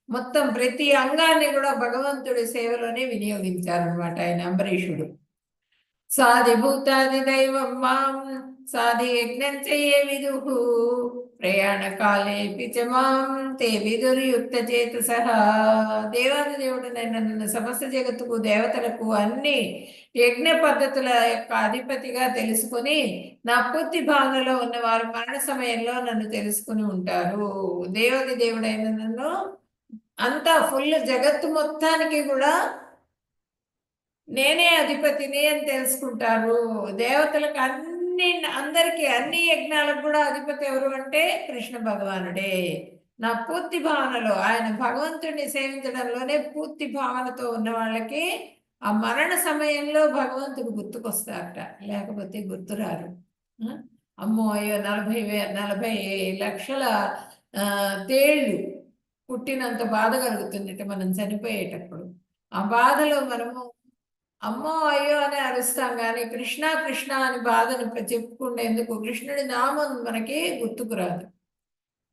మొత్తం ప్రతి అంగాన్ని కూడా భగవంతుడి సేవలోనే వినియోగించారనమాట ఆయన అంబరీషుడు. సాధిభూతాది దైవం మాం సాధి యజ్ఞం చెయ్యే విదుహు ప్రయాణ కాలే పిచమాం తే విదుర్యుక్త చేతు సహా. దేవాది దేవుడు నన్ను సమస్త జగత్తుకు దేవతలకు అన్ని యజ్ఞ పద్ధతుల యొక్క అధిపతిగా తెలుసుకుని నా పూర్తి భావనలో ఉన్న వారు మరణ సమయంలో నన్ను తెలుసుకుని ఉంటారు. దేవాది దేవుడైన నన్ను అంతా ఫుల్ జగత్తు మొత్తానికి కూడా నేనే అధిపతిని అని తెలుసుకుంటారు. దేవతలకు అందరికీ అన్ని యజ్ఞాలకు కూడా అధిపతి ఎవరు అంటే కృష్ణ భగవానుడే. నా పూర్తి భావనలో ఆయన భగవంతుడిని సేవించడంలోనే పూర్తి భావనతో ఉన్న వాళ్ళకి ఆ మరణ సమయంలో భగవంతుడు గుర్తుకొస్తారట, లేకపోతే గుర్తురారు. అమ్మో అయ్యో 40 లక్షల తేళ్ళు పుట్టినంత బాధ కలుగుతుందట మనం చనిపోయేటప్పుడు. ఆ బాధలో మనము అమ్మో అయ్యో అని అరుస్తాం, కానీ కృష్ణ కృష్ణ అని బాధను చెప్పుకునేందుకు కృష్ణుడి నామం మనకి గుర్తుకురాదు.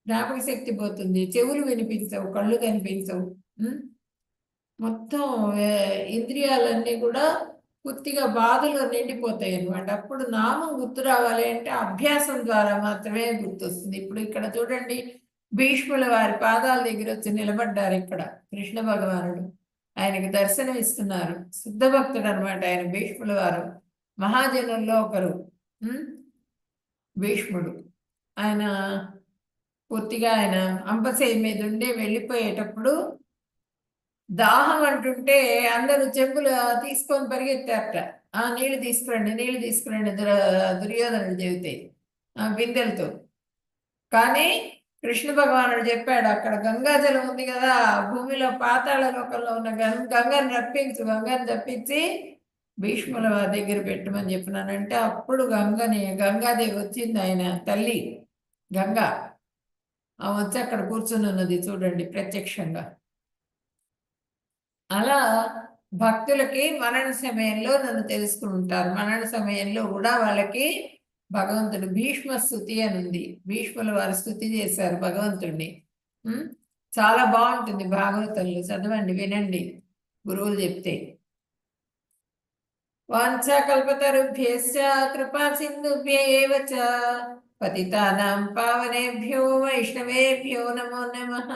జ్ఞాపక శక్తి పోతుంది, చెవులు వినిపించవు, కళ్ళు కనిపించవు, మొత్తం ఇంద్రియాలన్నీ కూడా పూర్తిగా బాధలో నిండిపోతాయి అన్నమాట. అప్పుడు నామం గుర్తు రావాలి అంటే అభ్యాసం ద్వారా మాత్రమే గుర్తొస్తుంది. ఇప్పుడు ఇక్కడ చూడండి, భీష్ముల వారి పాదాల దగ్గర వచ్చి నిలబడ్డారు ఇక్కడ కృష్ణ భగవానుడు, ఆయనకి దర్శనం ఇస్తున్నారు. శుద్ధ భక్తుడు అనమాట ఆయన భీష్ముల వారు. మహాజనుల్లో ఒకరు భీష్ముడు. ఆయన పూర్తిగా ఆయన అంపశయ్య మీద ఉండి వెళ్ళిపోయేటప్పుడు దాహం అంటుంటే అందరూ చెంబులు తీసుకొని పరిగెత్తారట. నీళ్లు తీసుకురండి, నీళ్లు తీసుకురండి దుర్యోధనుడు చెబితే బిందెలతో. కానీ కృష్ణ భగవానుడు చెప్పాడు, అక్కడ గంగాజలం ఉంది కదా, భూమిలో పాతాళ లోకంలో ఉన్న గంగని తప్పించి భీష్ముల దగ్గర పెట్టమని చెప్పినానంటే అప్పుడు గంగాదేవి వచ్చింది, ఆయన తల్లి గంగా. వచ్చి అక్కడ కూర్చుని ఉన్నది చూడండి ప్రత్యక్షంగా. అలా భక్తులకి మరణ సమయంలో నన్ను తెలుసుకుంటారు. మరణ సమయంలో కూడా వాళ్ళకి భగవంతుడు భీష్మ స్తుతి అని ఉంది. భీష్ముల వారు స్తుతి చేశారు భగవంతుడిని. చాలా బాగుంటుంది భాగవతంలో, చదవండి, వినండి గురువులు చెప్తే. వాంఛాకల్పతరుభ్యశ్చ కృపా సింధుభ్య ఏవ చ పతితానాం పావనేభ్యో వైష్ణవేభ్యో నమో నమః.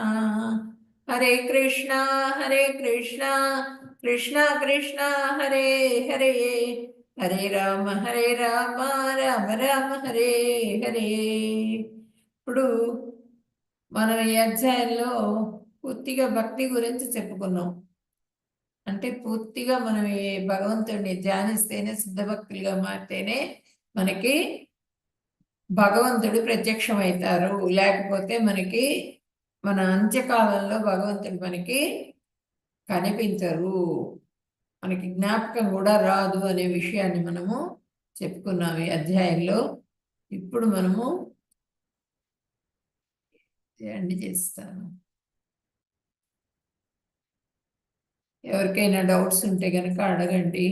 హరే కృష్ణ కృష్ణ కృష్ణ హరే హరే, హరే రామ రామ రామ హరే హరే. ఇప్పుడు మనం ఈ అధ్యాయంలో పూర్తిగా భక్తి గురించి చెప్పుకున్నాం. అంటే పూర్తిగా మనం ఈ భగవంతుడిని ధ్యానిస్తేనే, సిద్ధభక్తులుగా మారితేనే మనకి భగవంతుడు ప్రత్యక్షమవుతారు. లేకపోతే మనకి మన అంత్యకాలంలో భగవంతుడు మనకి కనిపించరు, మనకి జ్ఞాపకం కూడా రాదు అనే విషయాన్ని మనము చెప్పుకున్నాం ఈ అధ్యాయంలో. ఇప్పుడు మనము ఎండ్ చేస్తాను. ఎవరికైనా డౌట్స్ ఉంటే కనుక అడగండి.